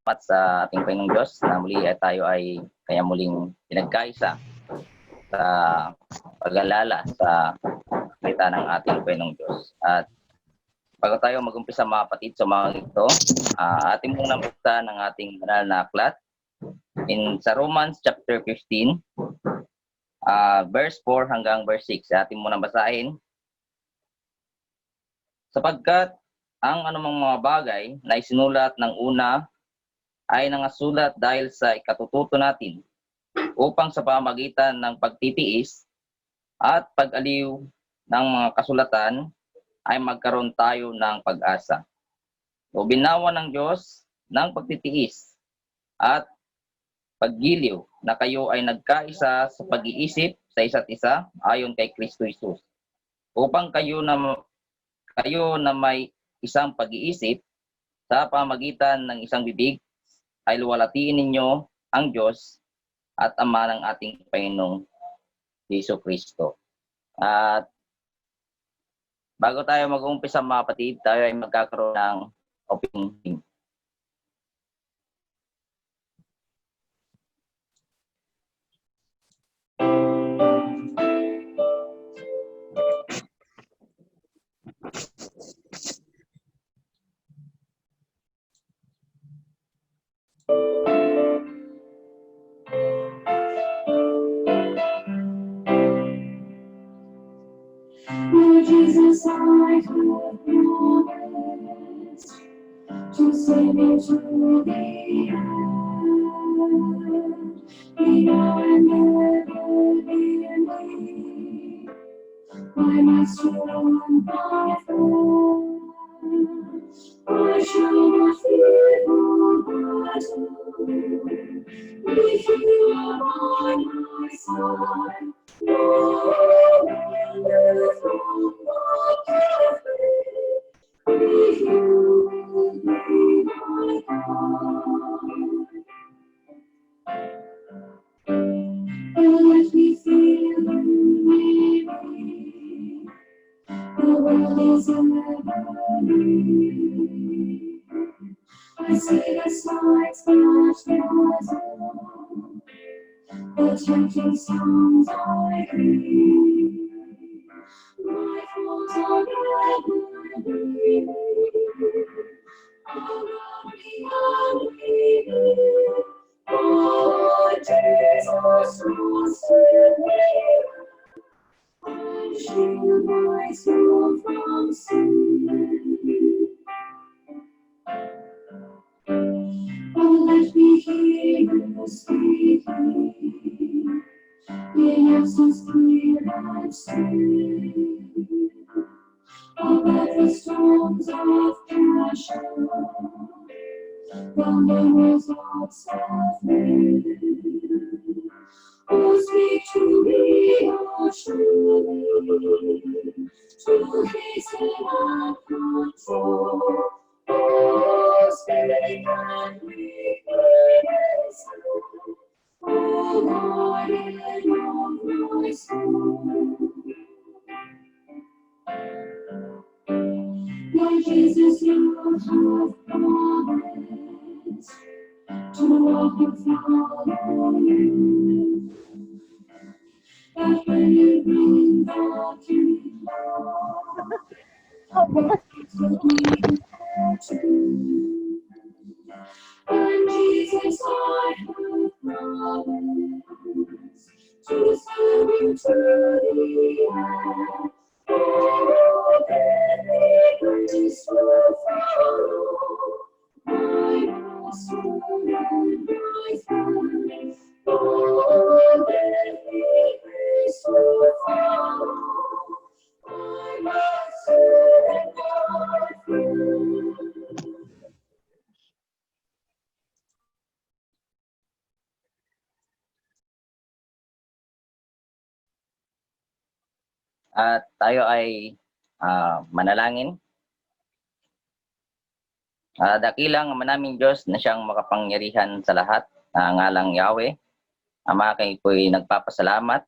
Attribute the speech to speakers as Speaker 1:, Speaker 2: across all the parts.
Speaker 1: salamat sa ating Panginoong Diyos na muli ay tayo ay kaya muling pinagkaisa sa pag-alala sa kita ng ating Panginoong Diyos. At bago tayo mag-umpisa mga kapatid sa mga ito, ating muna buksan ng ating banal na aklat sa Romans chapter 15, verse 4 hanggang verse 6. Ating muna basahin. Sapagkat ang anumang mga bagay na isinulat ng una ay nangasulat dahil sa ikatututo natin upang sa pamamagitan ng pagtitiis at pag-aliw ng mga kasulatan ay magkaroon tayo ng pag-asa. O binawa ng Diyos ng pagtitiis at paggiliw na kayo ay nagkaisa sa pag-iisip sa isa't isa ayon kay Kristo Jesus, upang kayo na may isang pag-iisip sa pamamagitan ng isang bibig ay luwalhatiin ninyo ang Diyos at Ama ng ating Panginoong Hesus Kristo. At bago tayo mag-umpisa mga kapatid, tayo ay magkakaroon ng opening.
Speaker 2: Lord Jesus, I have promised to save you to the end. Be now and ever be in me, my master and my friend. I shall not fear for battle, if you are by my side. Lord, from what if you will be my God. Let me feel you maybe, the world is ever new. I see the stars flash dazzle, the tempting songs I hear. My thoughts are ever breathing, already unleaving. Oh, Jesus, trusted me, and shield my soul from sin. Oh, let me hear you speaking, in essence clear and still. Oh, let the storms of passion, the memories of self-will, oh, speak to me, oh, surely, to hasten and control. Oh, speak and weakness, oh, Lord, in all my soul. Lord Jesus, you have promised to walk and follow you, that when you bring the kingdom, it will be there too. And Jesus, I have promised to serve you to the end. Oh, let me grace will follow my master and my friend. Oh, let me grace will follow my master and my friend.
Speaker 1: At tayo ay manalangin. Dakilang manaming Diyos na siyang makapangyarihan sa lahat, na ngalang Yahweh. Ama, kayo po'y nagpapasalamat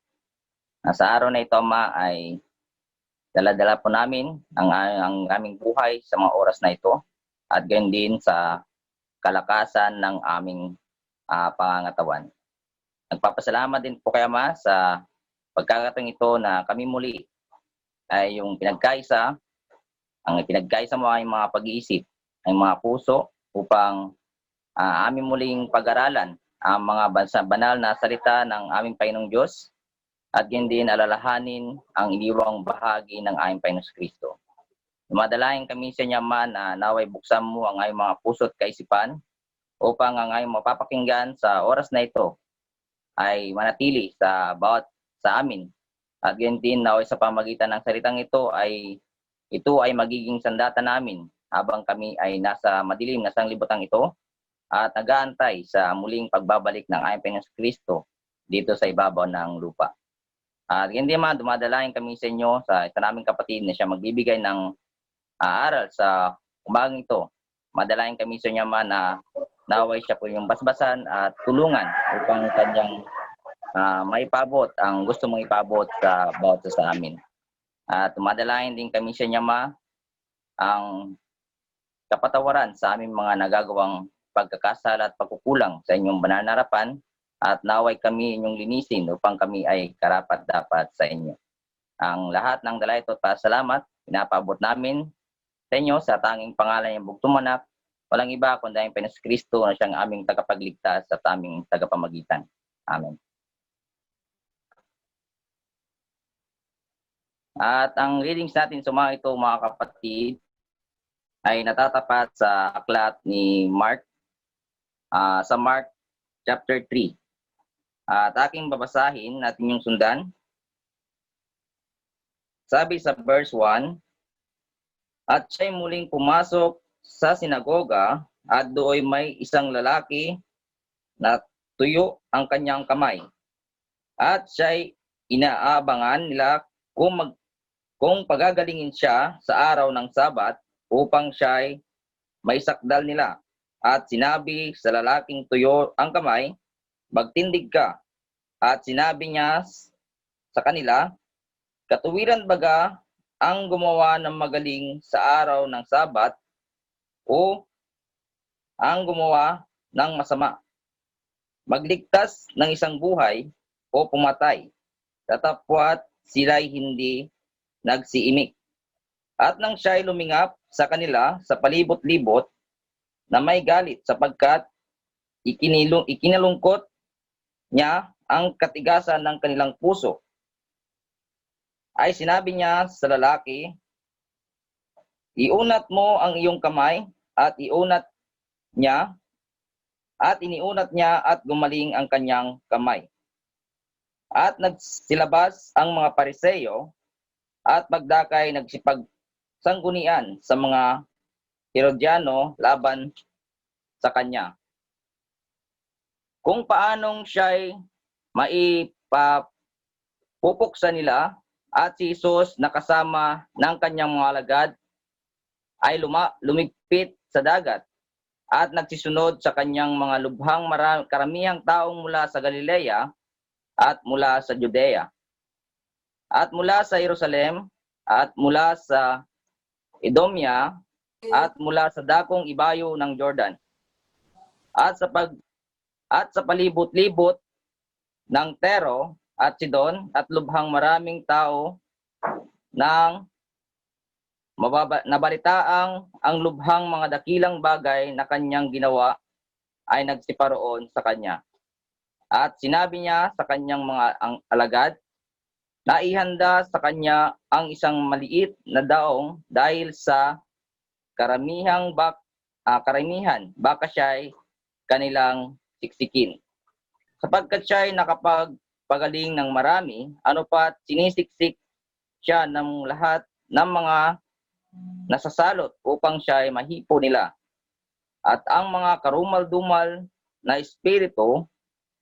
Speaker 1: na sa araw na ito, Ama, ay dala-dala po namin ang aming buhay sa mga oras na ito. At gayon din sa kalakasan ng aming pangangatawan. Nagpapasalamat din po kay Ama sa pagkakataong ito na kami muli ay yung pinagkaisa, ang pinagkaisa mo ay mga pag-iisip, ay mga puso upang aming muling pag-aralan ang mga banal na salita ng aming Panginoong Diyos at yun din alalahanin ang iniwang bahagi ng aming Panginoong Kristo. Dumadalayan kami sa inyo man na naway buksan mo ang aming mga puso at kaisipan upang ang aming mapapakinggan sa oras na ito ay manatili sa bawat sa amin. At yun din naway sa pamagitan ng salitang ito ay magiging sandata namin habang kami ay nasa madilim na sanglibutang ito at nag-aantay sa muling pagbabalik ng aming Panginoong Kristo dito sa ibabaw ng lupa. At yun din man, dumadalayan kami sa inyo sa isa naming kapatid na siya magbibigay ng aral sa umagang ito. Madalayan kami sa inyo man na naway siya po yung basbasan at tulungan upang kanyang maipabot ang gusto mong ipabot sa bawat sa amin. At tumadalayan din kami sa inyo ang kapatawaran sa aming mga nagagawang pagkakasala at pagkukulang sa inyong banal na harapan at naway kami inyong linisin upang kami ay karapat-dapat sa inyo. Ang lahat ng dalay ito at pasalamat, pinapabot namin sa inyo sa tanging pangalan ng bugtumanak, walang iba kundi ang Panginoong Kristo na siyang aming tagapagligtas at aming tagapamagitan. Amen. At ang readings natin sa mga ito, mga kapatid, ay natatapat sa aklat ni Mark, sa Mark chapter 3. At aking babasahin natin yung sundan. Sabi sa verse 1, at siya'y muling pumasok sa sinagoga at dooy may isang lalaki na tuyo ang kanyang kamay. At siya'y inaabangan nila kung pagagalingin siya sa araw ng Sabat upang siya'y maisakdal nila. At sinabi sa lalaking tuyo ang kamay, magtindig ka. At sinabi niya sa kanila, katuwiran baga ang gumawa ng magaling sa araw ng Sabat o ang gumawa ng masama? Magligtas ng isang buhay o pumatay? Tatapwat sila'y hindi nagsiimik. At nang siya'y lumingap sa kanila sa palibot-libot na may galit sapagkat ikinalungkot niya ang katigasan ng kanilang puso, ay sinabi niya sa lalaki, iunat mo ang iyong kamay at iniunat niya at gumaling ang kanyang kamay. At nagsilabas ang mga Pariseo at magdakay nagsipagsanggunian sa mga Herodiano laban sa kanya, kung paanong siya'y maipapupok sa nila. At si Jesus na kasama ng kanyang mga alagad ay lumigpit sa dagat at nagsisunod sa kanyang mga lubhang karamihang taong mula sa Galilea at mula sa Judea at mula sa Jerusalem at mula sa Edomia at mula sa dakong ibayo ng Jordan at sa palibot-libot ng Tero at Sidon at lubhang maraming tao nang nabalitaang ang lubhang mga dakilang bagay na kanyang ginawa ay nagsiparoon sa kanya. At sinabi niya sa kanyang mga alagad na ihanda sa kanya ang isang maliit na daong dahil sa karamihan baka siya'y kanilang siksikin. Sapagkat siya'y nakapagpagaling ng marami, ano pat sinisiksik siya ng lahat ng mga nasasalot upang siya'y mahipo nila. At ang mga karumal-dumal na espiritu,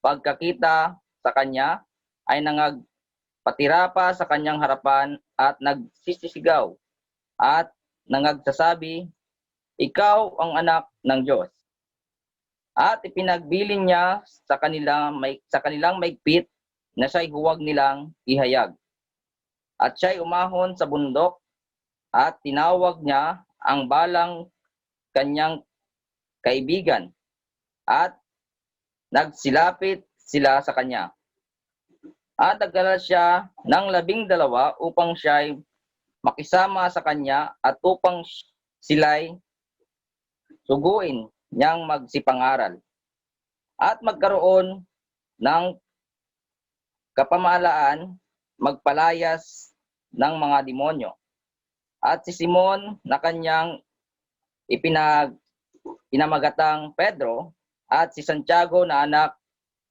Speaker 1: pagkakita sa kanya, ay nangagpatira pa sa kanyang harapan at nagsisisigaw at nangagsasabi, ikaw ang anak ng Diyos. At ipinagbilin niya sa kanilang maigpit na siya'y huwag nilang ihayag. At siya'y umahon sa bundok at tinawag niya ang balang kanyang kaibigan at nagsilapit sila sa kanya. At nagdala siya ng 12 upang siya'y makisama sa kanya at upang sila'y suguin niyang magsipangaral at magkaroon ng kapamahalaan magpalayas ng mga demonyo. At si Simon na kanyang pinamagatang Pedro at si Santiago na anak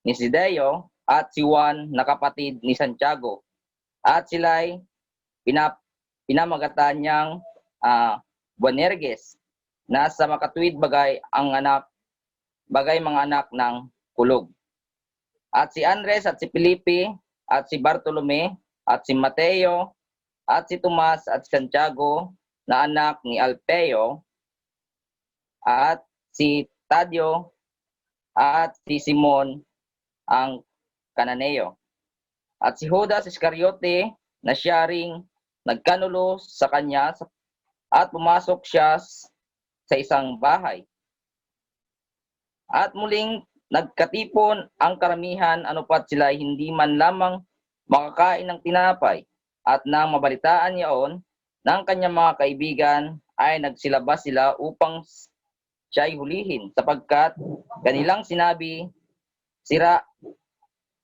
Speaker 1: ni Zebedeo at si Juan na kapatid ni Santiago. At sila'y pinamagatan niyang Boanerges na sa makatuwid bagay mga anak ng kulog. At si Andres at si Felipe at si Bartolome at si Mateo at si Tomas at si Santiago na anak ni Alfeo at si Tadio at si Simon ang Kananeo at si Judas Iscariote na siya ring nagkanulo sa kanya at pumasok siya sa isang bahay. At muling nagkatipon ang karamihan anupat sila hindi man lamang makakain ng tinapay. At nang mabalitaan niyaon ng kanyang mga kaibigan ay nagsilabas sila upang siya'y hulihin sapagkat kanilang sinabi sira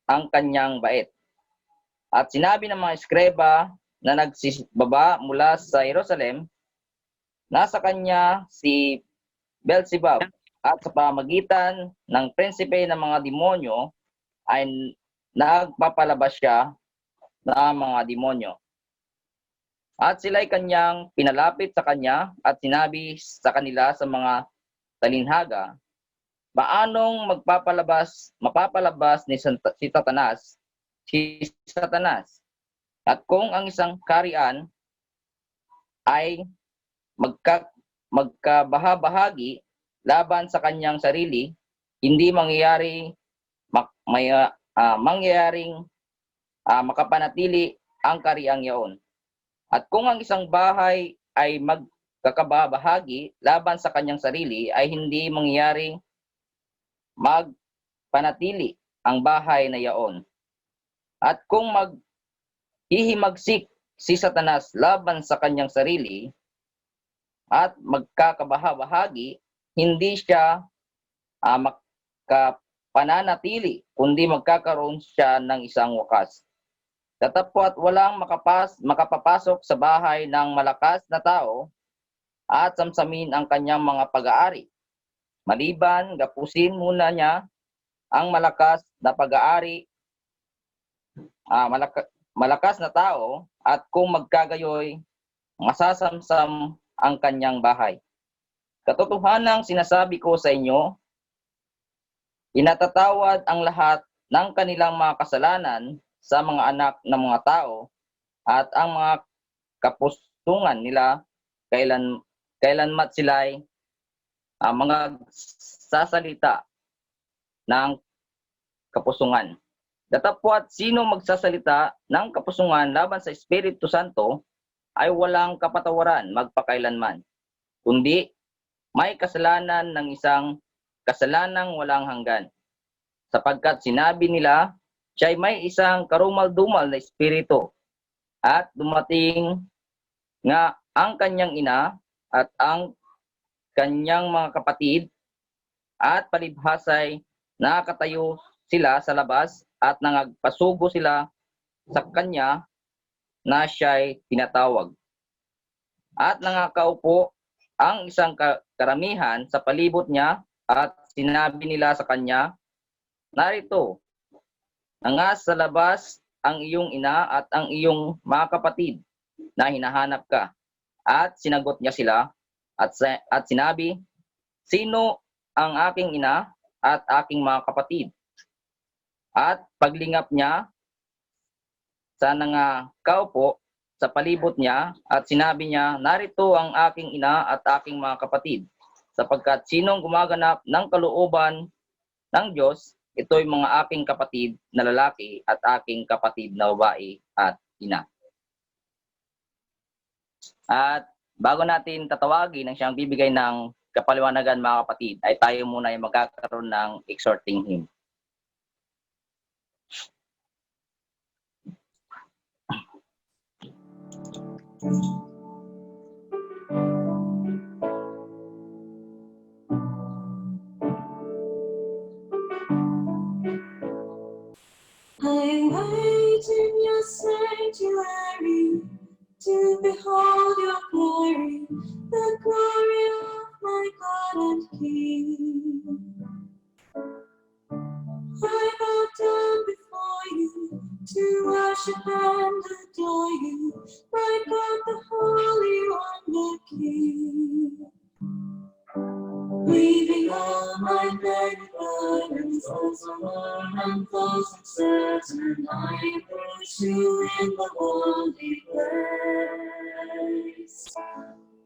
Speaker 1: ang kanyang bait. At sinabi ng mga eskreba na nagsibaba mula sa Jerusalem, nasa kanya si Beelzebub at sa pamagitan ng prinsipe ng mga demonyo ay nagpapalabas siya ng mga demonyo. At sila'y kanyang pinalapit sa kanya at sinabi sa kanila sa mga talinhaga, paanong mapapalabas ni Satanas? At kung ang isang karian ay magkabahabahagi laban sa kanyang sarili, hindi mangyayaring makapanatili ang kariang yaon. At kung ang isang bahay ay magkakabahagi laban sa kanyang sarili, ay hindi mangyayaring magpanatili ang bahay na yaon. At kung maghihimagsik si Satanas laban sa kanyang sarili at magkakabahabahagi, hindi siya makapananatili, kundi magkakaroon siya ng isang wakas. Datapwat walang makapapasok sa bahay ng malakas na tao at samsamin ang kanyang mga pag-aari. Maliban, gapusin muna niya ang malakas na pag-aari, malakas na tao, at kung magkagayoy, masasamsam ang kanyang bahay. Katotohanang sinasabi ko sa inyo, inatatawad ang lahat ng kanilang mga kasalanan sa mga anak ng mga tao at ang mga kapusungan nila kailanmat sila'y mga sasalita ng kapusungan. Datapwat sino magsasalita ng kapusungan laban sa Espiritu Santo ay walang kapatawaran magpakailanman, kundi may kasalanan ng isang kasalanang walang hanggan. Sapagkat sinabi nila, siya'y may isang karumal-dumal na espiritu at dumating nga ang kanyang ina at ang kanyang mga kapatid at palibhasay nakatayo sila sa labas at nangagpasugo sila sa kanya na siya'y tinatawag. At nangakaupo ang isang karamihan sa palibot niya at sinabi nila sa kanya, narito, nga sa labas ang iyong ina at ang iyong mga kapatid na hinahanap ka. At sinagot niya sila at sinabi, sino ang aking ina at aking mga kapatid? At paglingap niya sa nangakaupo sa palibot niya at sinabi niya, narito ang aking ina at aking mga kapatid, sapagkat sinong gumaganap ng kalooban ng Diyos, ito'y mga aking kapatid na lalaki at aking kapatid na babae at ina. At bago natin tatawagin ang siyang bibigay ng kapaliwanagan mga kapatid, ay tayo muna ay magkakaroon ng exhorting hymn.
Speaker 2: I wait in your sanctuary to behold your glory, the glory of my God and King. I bow down before you to worship and adore you, my God, the Holy One, the King. Leaving all my many burdens, also more and those uncertain, I approach you in the holy place.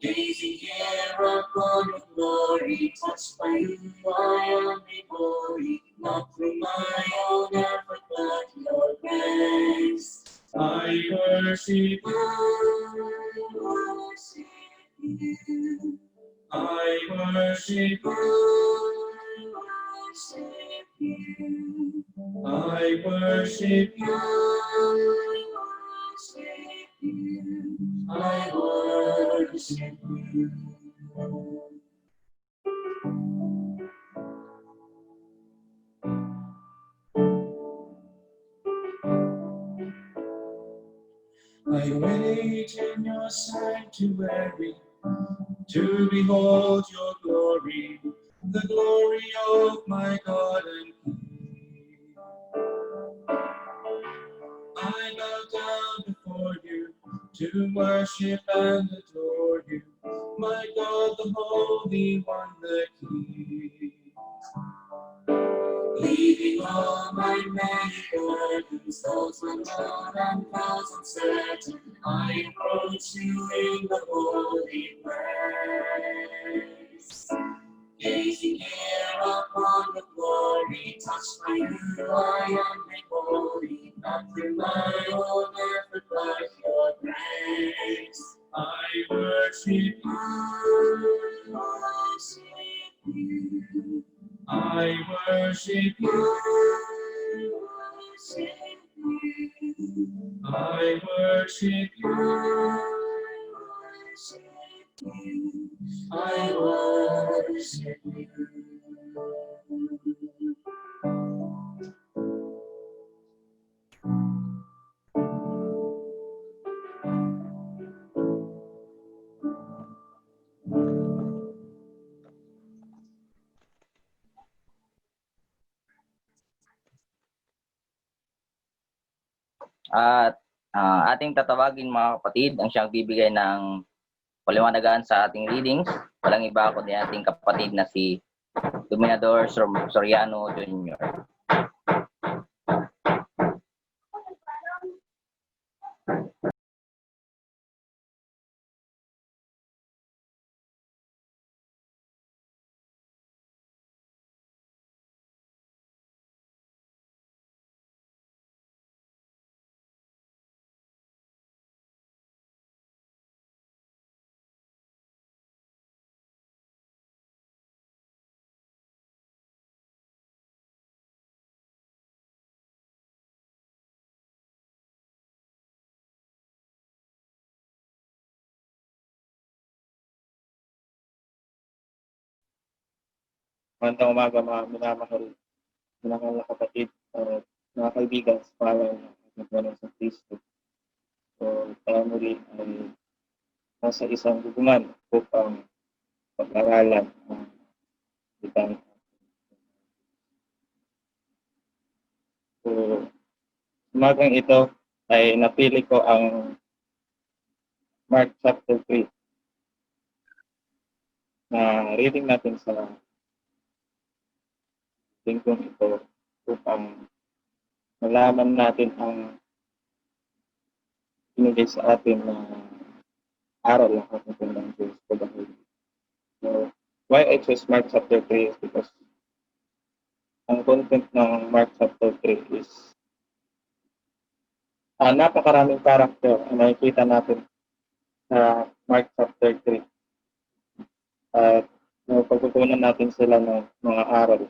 Speaker 2: Gazing here upon your glory, touched by you, I am glory, not through my own effort, but your grace.
Speaker 3: I worship,
Speaker 2: I worship you.
Speaker 3: I worship,
Speaker 2: I worship you.
Speaker 3: I worship,
Speaker 2: I worship you.
Speaker 3: I wait in your sanctuary to behold your glory, the glory of my God and King. I bow down before you to worship and adore you, my God, the Holy One, the King.
Speaker 2: Leaving all my many burdens, those unknown and those uncertain, I approach you in the holy place. Gazing here upon the glory, touched by you, I am made holy, not through my own effort, but your grace.
Speaker 3: I worship,
Speaker 2: I worship you.
Speaker 3: I worship,
Speaker 2: I worship you.
Speaker 3: I worship,
Speaker 2: I worship you. I worship you.
Speaker 1: At ating tatawagin mga kapatid ang siyang bibigay ng paliwanagan sa ating readings. Walang iba kundi ating kapatid na si Dominador Soriano Jr.
Speaker 3: Magandang umaga mga minamahal na kapatid at mga kaibigan sa pangalan ng Panginoon sa Kristo. So, tayo muli ay nasa isang dugungan upang pag-aralan ang wikang. So, umagang ito ay napili ko ang Mark chapter 3 na reading natin sa linggong ito upang malaman natin ang binigay sa atin na aral ng kapatid ng Diyos sa dahil. So, why I chose Mark chapter 3 is because ang content ng Mark chapter 3 is napakaraming character na nakikita natin sa Mark chapter 3. pagkukunan natin sila ng mga aral.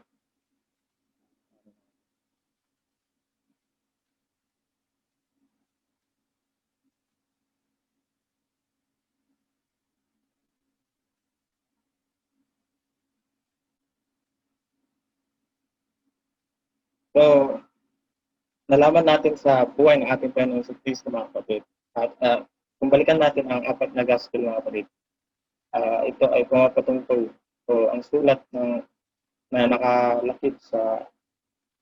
Speaker 3: So, nalaman natin sa buhay ng ating Panginoon sa Kristo, mga kapatid. At kung balikan natin ang apat na gospel, mga kapatid, ito ay pumapatungkol. So, ang sulat na nakalakip sa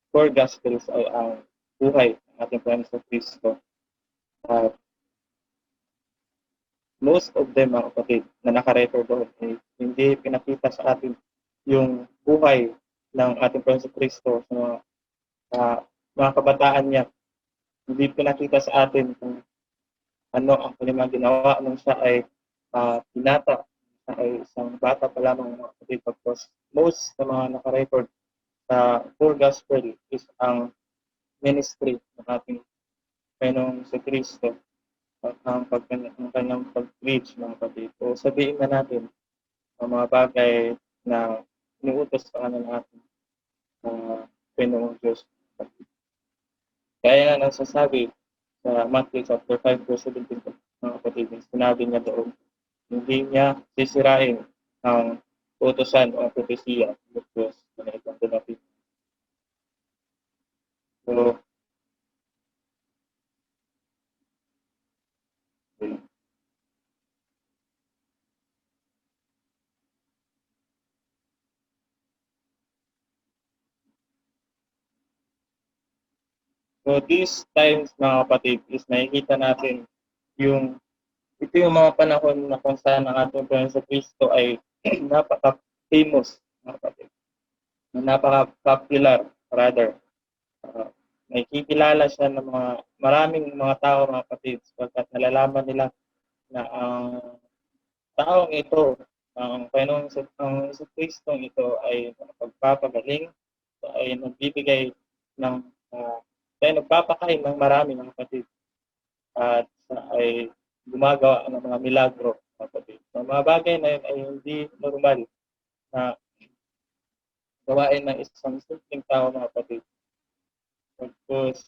Speaker 3: four gospels ay ang buhay ng ating Panginoon sa Kristo. At most of them, mga kapatid, na nakarecord doon, hindi pinakita sa atin yung buhay ng ating Panginoon sa Kristo sa mga kabataan niya. Hindi pinakita sa atin kung ano ang kanyang ginawa nung siya ay pinata, siya ay isang bata pa lamang, mga kapatid. Tapos most sa mga nakarecord sa four gospel is ang ministry ng ating Panginoong sa Kristo at ang kanyang pag-preach, mga kapatid. So sabihin na natin ang mga bagay na iniutos sa kanan natin Panginoong Diyos. Kaya nga nasasabi sa Matthew chapter 5 verse 17, mga kapatid, sinabi niya doon, hindi niya sisirain ang utosan o propesiya ng Diyos na itong dumating. So, these times, mga kapatid, is nakikita natin ito yung mga panahon na kung saan ang ating Panginoon sa Kristo ay napaka-famous, mga kapatid. Napaka-popular, rather. Nakikilala siya ng maraming mga tao, mga kapatid, sapagkat nalalaman nila na ang taong ito, ang Panginoon sa Kristong ito ay pagpapagaling, ay nagbibigay ng ay nagpapakain ng marami, mga kapatid, at ay gumagawa ng mga milagro, mga kapatid. Ang mga bagay na yun ay hindi normal na gawain ng isang simpleng tao, mga kapatid. Tapos,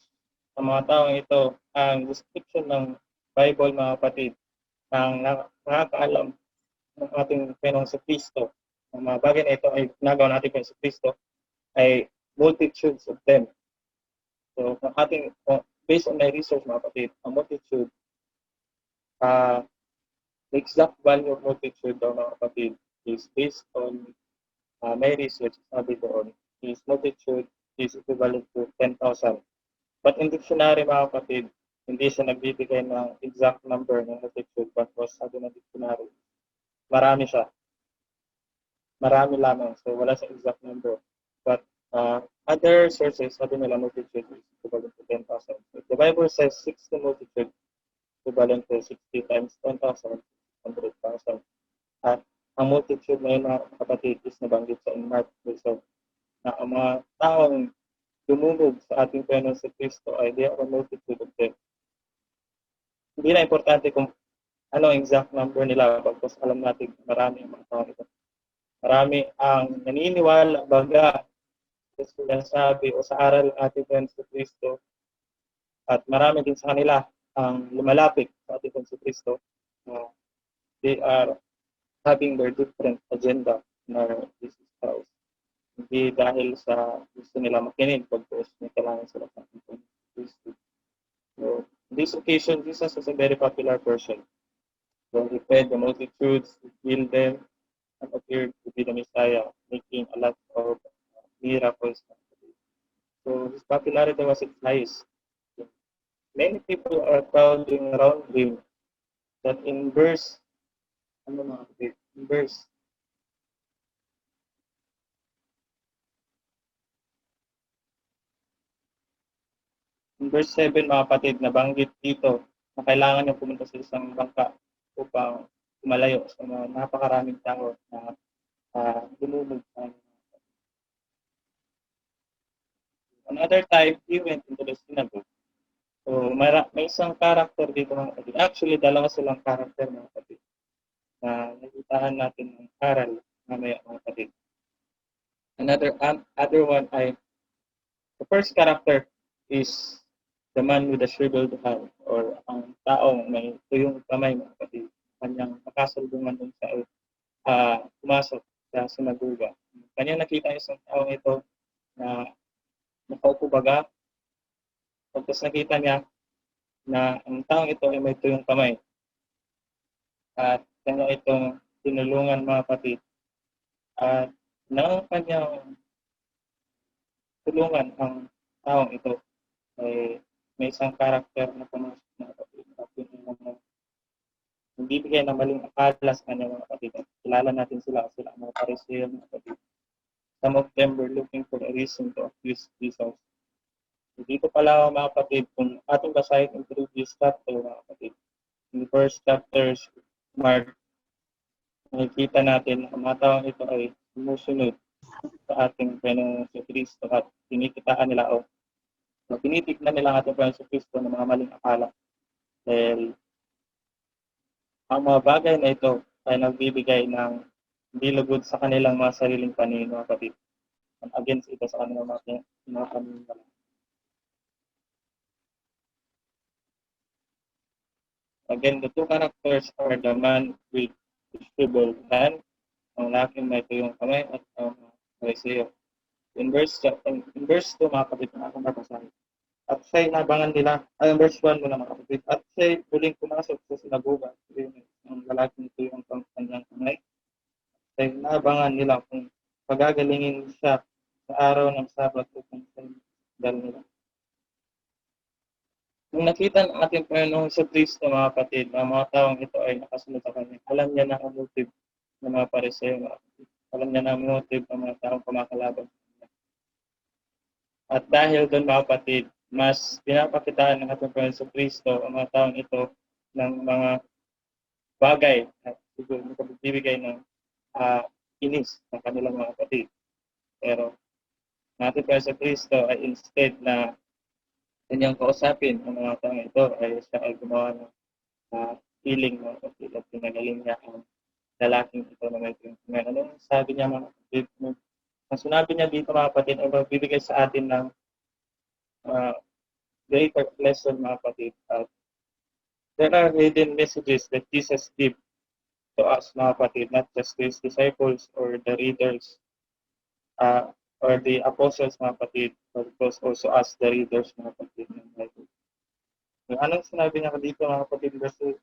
Speaker 3: sa mga taong ito, ang description ng Bible, mga kapatid, ang nakakaalam ng ating Panginoon sa Kristo, ang mga bagay na ito ay ginagawa natin sa Kristo, ay multitudes of them. So, based on my research, mga kapatid, ang multitude, the exact value of multitude daw, mga kapatid, is based on my research, sabi doon, is multitude is equivalent to 10,000. But in dictionary, mga kapatid, hindi siya nagbibigay ng exact number ng multitude, but sabi ng dictionary, marami siya. Marami lamang, so wala sa exact number. But other sources, sabi nila multitude is equivalent to 10,000. If the Bible says 60 multitude, equivalent to 60 times 10,000, 100,000. At ang multitude na yun, mga kapatid, is nabanggit sa Mark verse na ang mga taong dumulog sa ating Panginoon sa Kristo ay they are a multitude of them. Hindi na importante kung ano ang exact number nila, pagkos alam natin marami ang mga taong ito. Marami ang naniniwala, baga, sa sinasabi o sa aral ng ating Panginoon sa Kristo, at marami din sa kanila ang lumalapit sa ating Panginoon sa Kristo. They are having their different agenda na Jesus Christ. Hindi dahil sa gusto nila makinig pagkos may kailangan sila sa ating Panginoon sa Kristo. So, in this occasion, Jesus was a very popular person. So he fed the multitudes, he healed them, and appeared to be the Messiah, making a lot of miracles. So his popularity was its highest. Many people are crowding around him. That in verse 7, mga kapatid, nabanggit dito na kailangan niya pumunta sa isang bangka upang malayo sa mga napakaraming tao na dumulog. Another time, he went into the synagogue. So, may isang character dito, mga kapatid. Actually, dalawa silang character, mga kapatid, na nakitahan natin ng aral mamaya mga kapatid. Other one ay, the first character is the man with the shriveled hand, or ang taong may tuyong kamay mga kapatid. Kanyang nakasalubungan dun sa pumasok sa sinagoga. Kanya nakita isang taong ito na nakaupo baga. Tapos nakita niya na ang taong ito ay may tuyong kamay. At kanya itong tinulungan mga kapatid. At nang kanyang tulungan ang taong ito ay may isang karakter na pumasok mga kapatid. At yun ang nagbibigay ng maling akala sa kanya mga kapatid. At kilala natin sila kasi sila ang mga Pariseo mga kapatid. Some of them were looking for a reason to accuse Jesus. So, dito pala mga kapatid, kung ating basahin in previous chapter mga kapatid, in the first chapters, Mark, nakikita natin ang mga taong ito ay sumusunod sa ating Panginoon sa Kristo at tinikitaan nila o tinitignan nila ang ating Panginoon sa Kristo ng mga maling akala. Dahil ang mga bagay na ito ay nagbibigay ng hindi lugod sa kanilang mga sariling paningin mga kapatid. Against ito sa kanilang mga paningin. Again, the two characters are the man with the shriveled hand, ang laking may tuyong kamay, at ang Pariseo. In verse 2, mga kapatid, na akong babasahin. At siya'y nabangan nila, ay verse 1 muna mga kapatid, at siya'y muling pumasok sa sinagoga, ang lalaking tuyong kanyang kamay. Siya'y nabangan nila kung pagagalingin siya sa araw ng Sabat upang siya'y nila. Nung nakita ng ating Panginoon sa Kristo mga kapatid, ang mga taong ito ay nakasunod sa kanya. Alam niya na ang motive ng mga Pariseo mga kapatid. Alam niya na ang motive ng mga taong kumakalaban. At dahil doon mga kapatid, mas pinapakitaan ng ating Panginoon sa Kristo ang mga taong ito ng mga bagay at siguro magbibigay ng inis ng kanilang mga kapatid. Pero ang ating Panginoon sa Kristo ay instead na kanyang kausapin ang mga taong ito ay siya ay gumawa ng healing mga kapatid at pinagaling niya ang lalaking ito na may tuyong kamay. Anong sabi niya mga kapatid? Ang sinabi niya dito mga kapatid ay magbibigay sa atin ng greater lesson mga kapatid. There are hidden messages that Jesus gave to us mga kapatid, not just to his disciples or the readers or the apostles mga kapatid, but also us the readers mga kapatid ng Bible. Anong sinabi niya dito mga kapatid? Kasi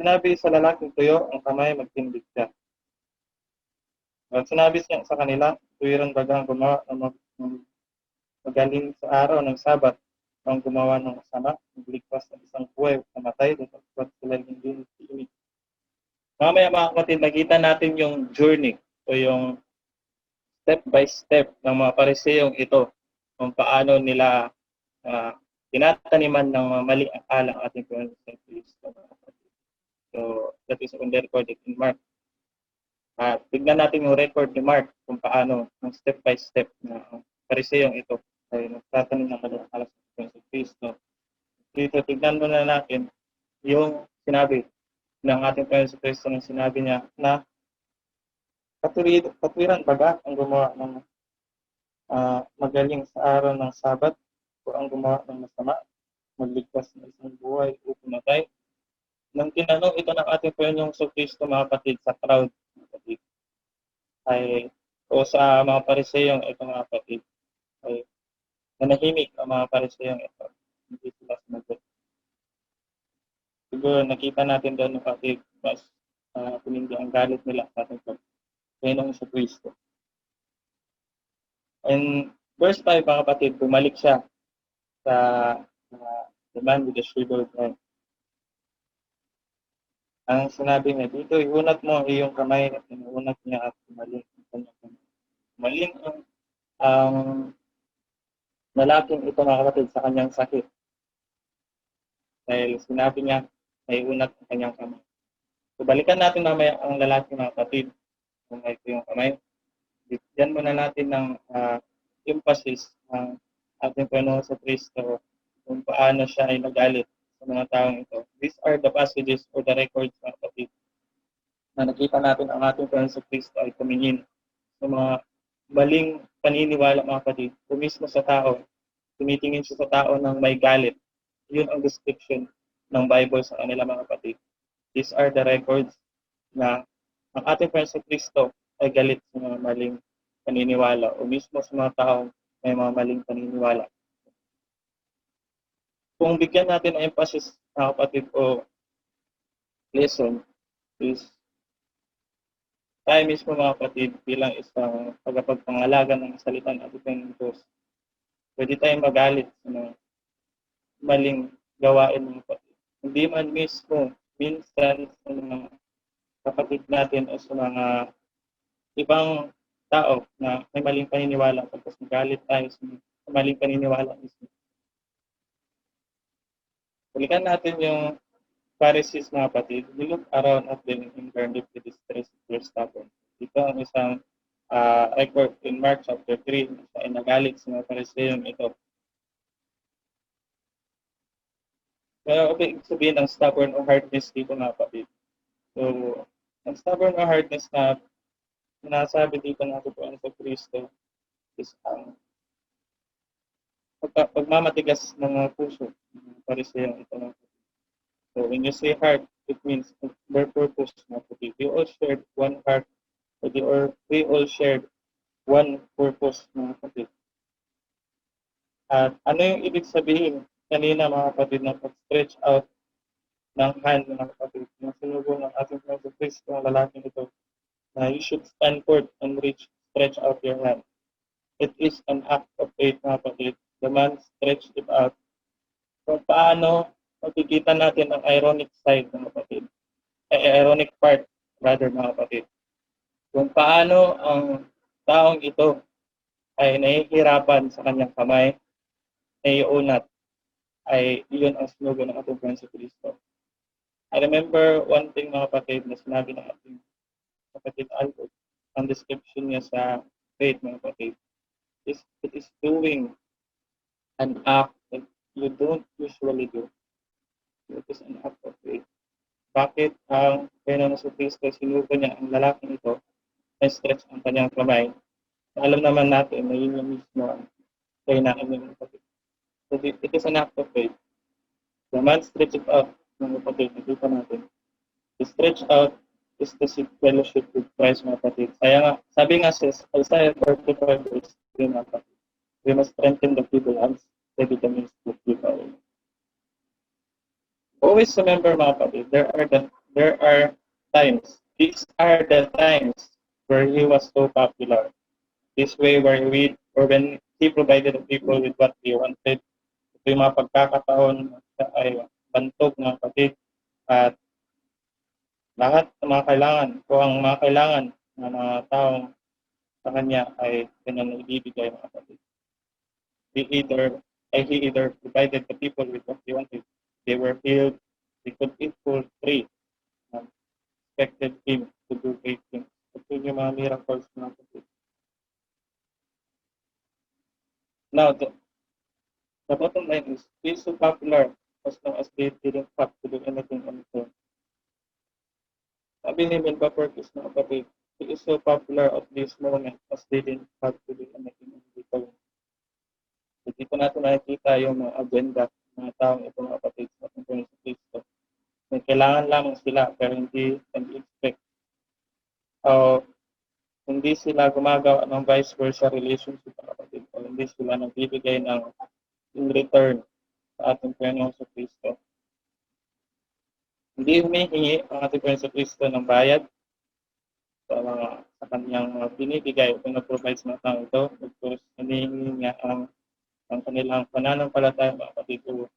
Speaker 3: sinabi sa lalaking tuyo, ang kamay magtindig siya. At sinabi siya sa kanila, tuwiran bagang gumawa ng magaling sa araw ng Sabat, ang gumawa ng masama, magligtas ng isang buhay at namatay, dapat sila hindi nagtiinig. Mamaya mga kapatid, nakita natin yung journey o yung step by step ng mga Pariseong ito kung paano nila tinataniman ng maling akala ang ating Panginoon sa Kristo. So, that is on the recorded in Mark. Tignan natin yung record ni Mark kung paano ang step by step na Pariseong ito ay nagtatanim ng maling akala sa Panginoon sa Kristo. Dito, tignan muna natin yung sinabi ng ating Panginoon sa Kristo nang sinabi niya na katwiran baga ang gumawa ng magaling sa araw ng Sabat o ang gumawa ng masama, magligtas ng isang buhay o pumatay. Nang tinanong ito ng ating Panginoong sa Kristo mga kapatid sa crowd mga kapatid, ay o sa mga Pariseyong ito mga kapatid, ay nanahimik ang mga Pariseyong ito. Hindi sila sumagot. Siguro nakita natin doon mga kapatid, mas pinindi ang galit nila sa ating Panginoong sa Kristo. And verse 5 mga kapatid, bumalik siya sa the man with the shriveled hand. Ang sinabi niya dito, iunat mo ang iyong kamay at inuunat niya at umaling ang kanyang kamay. Umaling ang lalaking ito mga kapatid sa kanyang sakit. Dahil sinabi niya, ay unat ang kanyang kamay. So balikan natin mamaya ang lalaki mga kapatid kung may ito yung kamay. Diyan muna natin ng emphasis ng ating Panginoon sa Kristo kung paano siya ay nagalit sa mga taong ito. These are the passages or the records mga kapatid na nakita natin ang ating Panginoon sa Kristo ay tumingin sa mga maling paniniwala mga kapatid. O mismo sa tao, tumitingin siya sa tao ng may galit. Yun ang description ng Bible sa kanila mga kapatid. These are the records na ang ating Panginoon sa Kristo ay galit sa mga maling paniniwala o mismo sa mga taong may mga maling paniniwala. Kung bigyan natin ng emphasis mga kapatid o lesson is tayo mismo mga kapatid bilang isang tagapagpangalaga ng salita ng ating Diyos. Pwede tayong magalit sa mga maling gawain mga kapatid. Hindi man mismo minsan sa mga kapatid natin o sa mga ibang tao na may maling paniniwala tapos magalit tayo sa maling paniniwala mismo. Balikan natin yung Pharisees mga kapatid. We look around at them in their deeply distressed their stubborn. Ito ang isang record in Mark chapter 3 ay nagalit sa mga Pharisee ito. Pero ibig sabihin ng stubborn o hardness dito mga kapatid. So, ang stubborn o hardness na sinasabi dito natin po sa Kristo is ang pagmamatigas ng puso ng Pharisee ito mga kapatid. So when you say heart, it means their purpose na kapatid. We all shared one heart, or we all shared one purpose mga kapatid. At ano yung ibig sabihin kanina mga kapatid na pag-stretch out ng hand mga kapatid? Yung sinubo ng ating Panginoon Kristo ng lalaking ito na you should stand forth and reach, stretch out your hand. It is an act of faith mga kapatid. The man stretched it out. Kung paano makikita natin ang ironic side ng kapatid. Ironic part, rather mga kapatid. Kung paano ang taong ito ay nahihirapan sa kanyang kamay, naiunat, ay iyon ang sinugo ng ating Panginoon sa Kristo. I remember one thing mga kapatid na sinabi ng ating kapatid Albert, ang description niya sa faith mga kapatid, is it is doing an act that you don't usually do. It is an act of faith. Bakit ang Panginoon sa Kristo sinugo niya ang lalaking ito na stretch ang kanyang kamay? Alam naman natin na yun yung mismo ang kainaan niya ng kapatid. So it is an act of faith. The man stretched out ng kapatid. Nakita natin. The stretch out is to seek fellowship with Christ mga kapatid. Kaya nga, sabi nga sa Isaiah 45 verse 3 mga kapatid, we must strengthen the feeble hands, steady the means to keep our. Always remember mga kapatid, there are times, these are the times where he was so popular. This way where when he provided the people with what they wanted, ito yung mga pagkakataon na ay bantog mga kapatid at lahat ng mga kailangan o ang mga kailangan ng mga taong sa kanya ay kanyang ibibigay mga kapatid. He either provided the people with what they wanted. They were healed. They could eat for free. Expected him to do great things. Ito yung mga miracles mga kapatid. Now, the bottom line is, he's so popular as long as they didn't have to do anything on his own. Sabi ni Ben Baptist mga kapatid, he is so popular at this moment as they didn't have to do anything on his own. So, dito natin nakikita yung mga agenda ng mga taong ito mga kapatid sa ating Panginoon sa Kristo. May kailangan lamang sila pero hindi expect. Hindi sila gumagawa ng vice versa relationship mga kapatid o hindi sila nagbibigay ng in return sa ating Panginoon sa Kristo. Hindi humihingi ang ating Panginoon sa Kristo ng bayad sa kanyang mga binibigay o pinag-provide sa mga tao ito. Of course, hinihingi niya ang kanilang pananampalataya mga kapatid o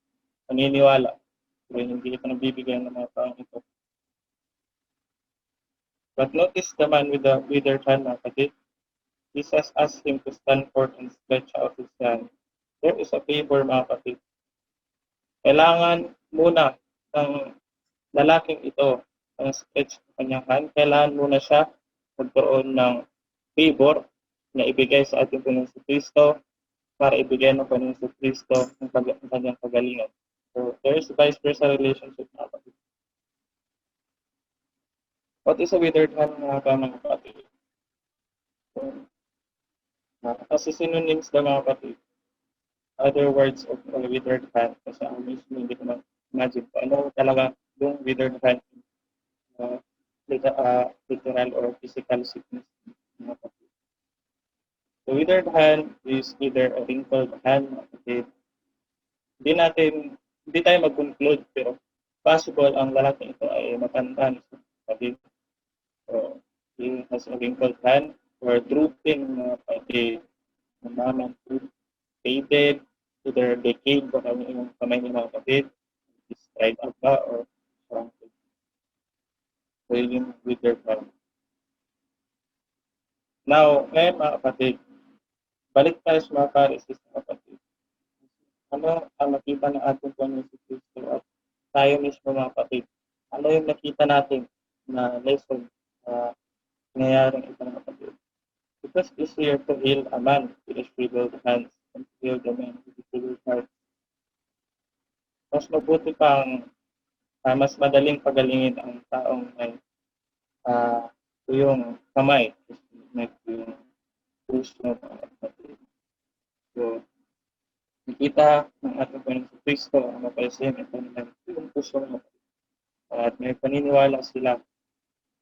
Speaker 3: paniniwala. Pero hindi ito nabibigay ng mga taong ito. But notice the man with the withered hand mga kapatid. Jesus asked him to stand forth and stretch out his hand. There is a favor mga kapatid. Kailangan muna ng lalaking ito ang stretch ng kanyang hand. Kailangan muna siya magkaroon ng favor na ibigay sa ating Panginoon sa Kristo para ibigay ng Panginoon sa Kristo ang kanyang kagalingan. So there is a vice versa relationship mga kapatid. What is a withered hand nga ba mga kapatid? So, kasi synonyms na mga kapatid, other words of a withered hand, kasi ako mismo hindi ko ma-imagine kung ano talaga yung withered hand, uh, literal or physical sickness mga kapatid. The withered hand is either a wrinkled hand mga kapatid. Hindi tayo mag-conclude, pero possible ang lalaki ito ay matanda na sa kapatid. So, he has a wrinkled hand or drooping mga kapatid. Namaman, faded, either decayed ba kami yung kamay ng mga kapatid, is dried up ba or shrunken. So, yun yung withered hand. Now, ngayon mga kapatid, balik tayo sa mga Pharisees mga kapatid. Ano ang nakita ng ating Panginoon si Kristo at tayo mismo mga kapatid? Ano yung nakita natin na lesson na nangyayaring ito mga kapatid? It was easier to heal a man with his shriveled hands and to heal the man with his shriveled heart. Mas mabuti pang mas madaling pagalingin ang taong may yung kamay, may yung puso mga kapatid. So, nakita ng ating Panginoon si Kristo ang mapalasiyan ito nilang yung puso ng kapatid. At may paniniwala sila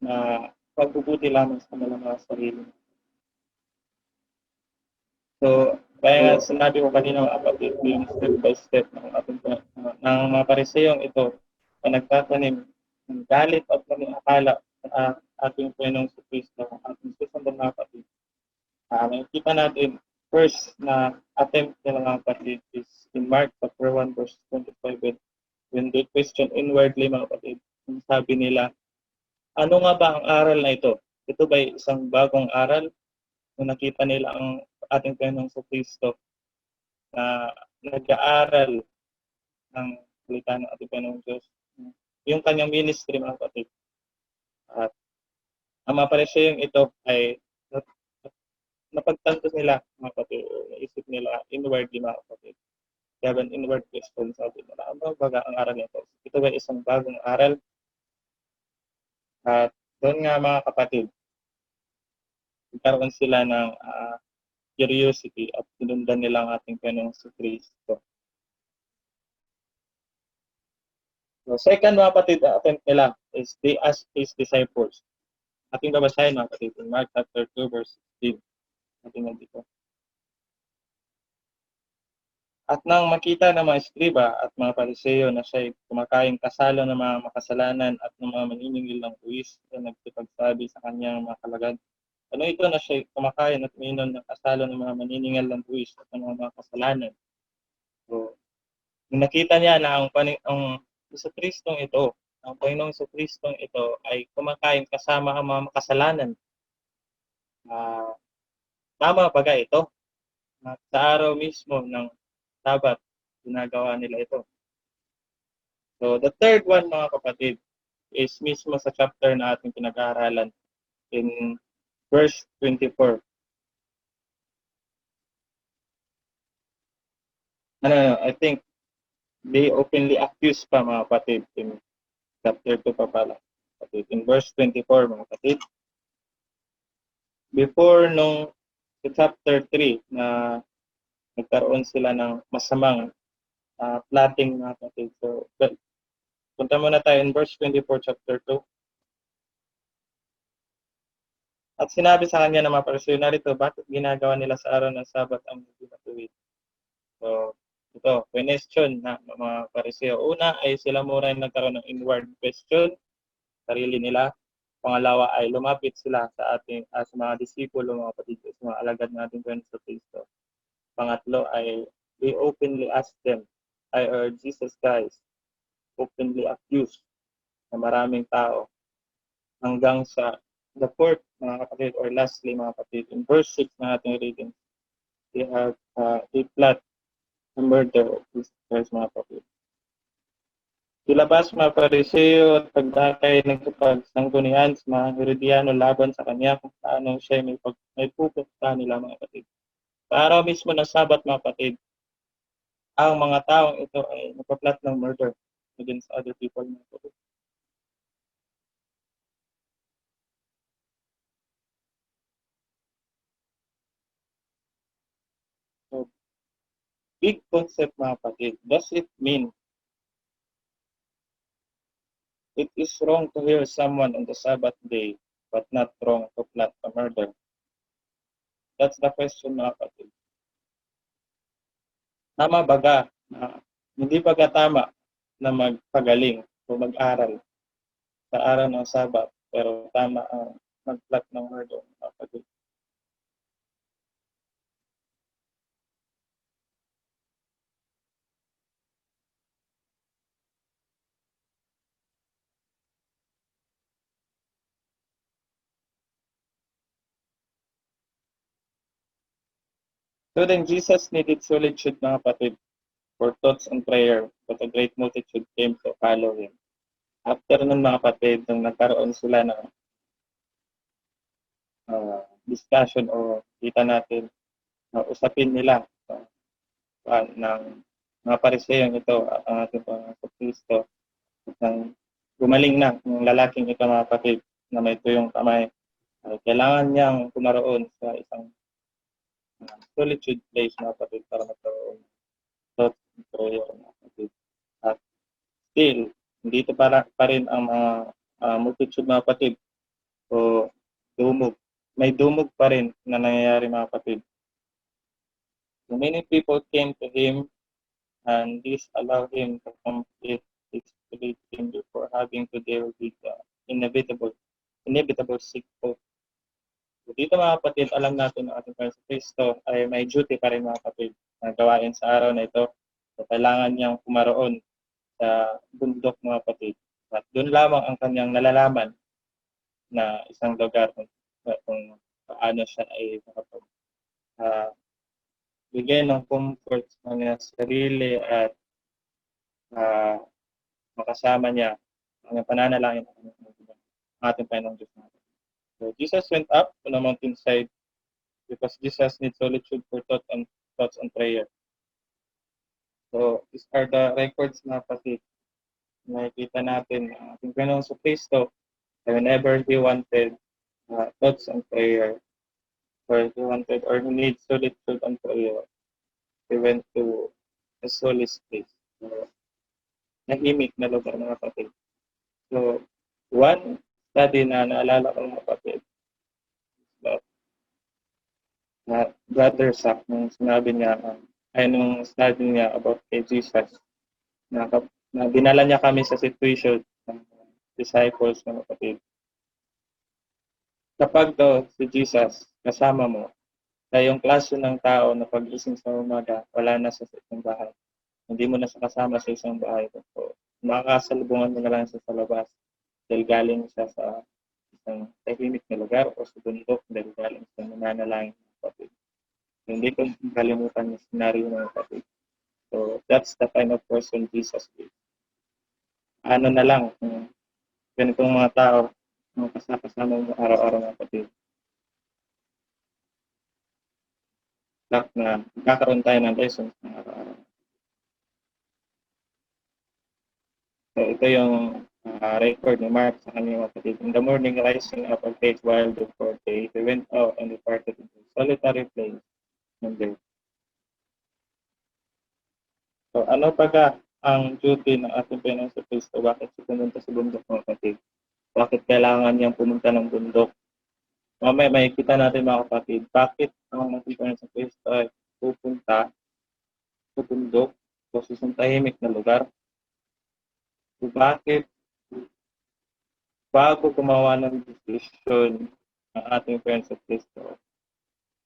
Speaker 3: na pagbubuti lamang sa mga sarili. So, kaya nga sinabi ko kanina mga kapatid, yung step by step ng ating ng mga pariseyong ito na nagtatanim ng galit at ng akala sa ating Panginoong si Kristo, ang ating susundong mga kapatid. Nakikita natin first na attempt nila mga kapatid is in Mark chapter 1 verse 25 when they question inwardly mga kapatid. Sabi nila, ano nga ba ang aral na ito? Ito ba isang bagong aral? Kung nakita nila ang ating Panginoong sa Kristo na nag-aaral ng salita ng ating Panginoong Diyos. Yung kanyang ministry mga kapatid. At ang maparesyo yung ito ay napagtanto nila mga kapatid. Naisip nila inwardly mga kapatid. Kaya an inward question sabi nila, ano ba ang aral nito? Ito ba isang bagong aral? At doon nga mga kapatid, nagkaroon sila ng curiosity at sinundan nila ang ating Panginoong si Kristo. So, second mga kapatid, attempt nila is they ask his disciples. Ating babasahin mga kapatid in Mark chapter 2 verse 16. Ating nandito. At nang makita ng mga eskriba at mga pariseyo na siya'y kumakain kasalo ng mga makasalanan at ng mga maniningil ng buwis na nagsipagsabi sa kanyang mga kalagad, ano ito na siya'y kumakain at uminom ng kasalo ng mga maniningil ng buwis at ng mga kasalanan? So, nakita niya na ang sa Kristong ito, ang Panginoong sa Kristong ito ay kumakain kasama ang mga makasalanan. Tama ba ito? Sa araw mismo ng Sabat, ginagawa nila ito. So, the third one mga kapatid is mismo sa chapter na ating pinag-aaralan in verse 24. I think they openly accuse pa mga kapatid in chapter 2 pa pala. Kapatid. In verse 24 mga kapatid. Before nung chapter 3 na nagkaroon sila ng masamang plotting mga kapatid. So, punta muna tayo in verse 24 chapter 2. At sinabi sa kanya ng mga pariseo, narito, bakit ginagawa nila sa araw ng Sabat ang hindi matuwid? So, ito, question na mga pariseo. Una ay sila muna nagkaroon ng inward question, sarili nila. Pangalawa ay lumapit sila sa ating sa mga disipulo, mga kapatid, sa mga alagad natin sa Kristo. Pangatlo ay they openly ask them, or Jesus Christ, openly accused na maraming tao hanggang sa the fourth, mga kapatid, or lastly, mga kapatid, in verse 6 na ating reading, they plot the murder of Jesus Christ, mga kapatid. Ilabas mga pariseo at pagdakay nagkapagsanggunian sa mga Herodiano laban sa kanya kung paano siya may pupunta nila mga kapatid. Sa araw mismo ng Sabat mga kapatid, ang mga taong ito ay nagpa-plot ng murder against other people mga kapatid. big concept mga kapatid. Does it mean it is wrong to heal someone on the Sabbath day, but not wrong to plot a murder? That's the question mga kapatid. Tama baga na hindi baga tama na magpagaling o mag-aral sa araw ng Sabat, pero tama ang mag-plot ng murder mga kapatid. So then Jesus needed solitude mga kapatid for thoughts and prayer, but a great multitude came to follow him. After nun mga kapatid, nung nagkaroon sila ng discussion o kita natin usapin nila ng mga pariseyong ito at ang ating Panginoon Kristo, nang gumaling na ng lalaking ito mga kapatid na may tuyong kamay, kailangan niyang kumaroon sa isang solitude place mga kapatid para magkaroon thoughts and prayer mga kapatid. At still, dito pa rin ang mga multitude mga kapatid o dumog. May dumog pa rin na nangyayari mga kapatid. So many people came to him and this allowed him to complete his preaching before having to deal with the inevitable sick hope. So dito mga kapatid, alam natin na ating Panginoon Kristo ay may duty pa rin mga kapatid na gawain sa araw na ito. So kailangan niyang kumaroon sa bundok mga kapatid. At doon lamang ang kanyang nalalaman na isang lugar kung paano siya ay makapag bigyan ng comfort sa kanyang sarili at makasama niya ang pananalangin ng ating Panginoong Diyos natin. So Jesus went up on a mountainside because Jesus needs solitude for thoughts and prayer. So these are the records na kapatid. Nakikita natin ang ating Panginoong Kristo whenever he wanted thoughts and prayer, or he wanted or he needs solitude and prayer, he went to a solace place. So, nahimik na lugar mga kapatid. So, one study na naalala ko mga kapatid, na Brother Sack, nung sinabi niya, nung study niya about kay Jesus, na dinala niya kami sa situation ng disciples mga kapatid. Kapag daw si Jesus kasama mo, sa yung klase ng tao na pag-gising sa umaga, wala na sa isang bahay. Hindi mo na siya kasama sa isang bahay. So, makakasalubungan mo na lang siya sa labas dahil galing siya sa isang tahimik na lugar o sa bundok dahil galing siya nananalangin ng kapatid. Hindi ko kalimutan yung scenario ng kapatid. So, that's the kind of person Jesus is. Ano na lang, ganitong mga tao, mga kasama mo araw-araw ng kapatid. Na magkakaroon tayo ng lessons ng araw-araw. So, ito yung record ni Mark sa kanyang kapatid. In the morning, rising up a great while before day, they went out and departed into a solitary place. So, ano pa ang duty ng ating Panginoon Kristo? Bakit siya pumunta sa bundok mga kapatid? Bakit kailangan niyang pumunta ng bundok? Mamaya makikita natin mga kapatid, bakit ang ating Panginoon Kristo ay pupunta sa bundok o sa isang tahimik na lugar? So, bakit bago gumawa ng desisyon ng ating Panginoon Kristo?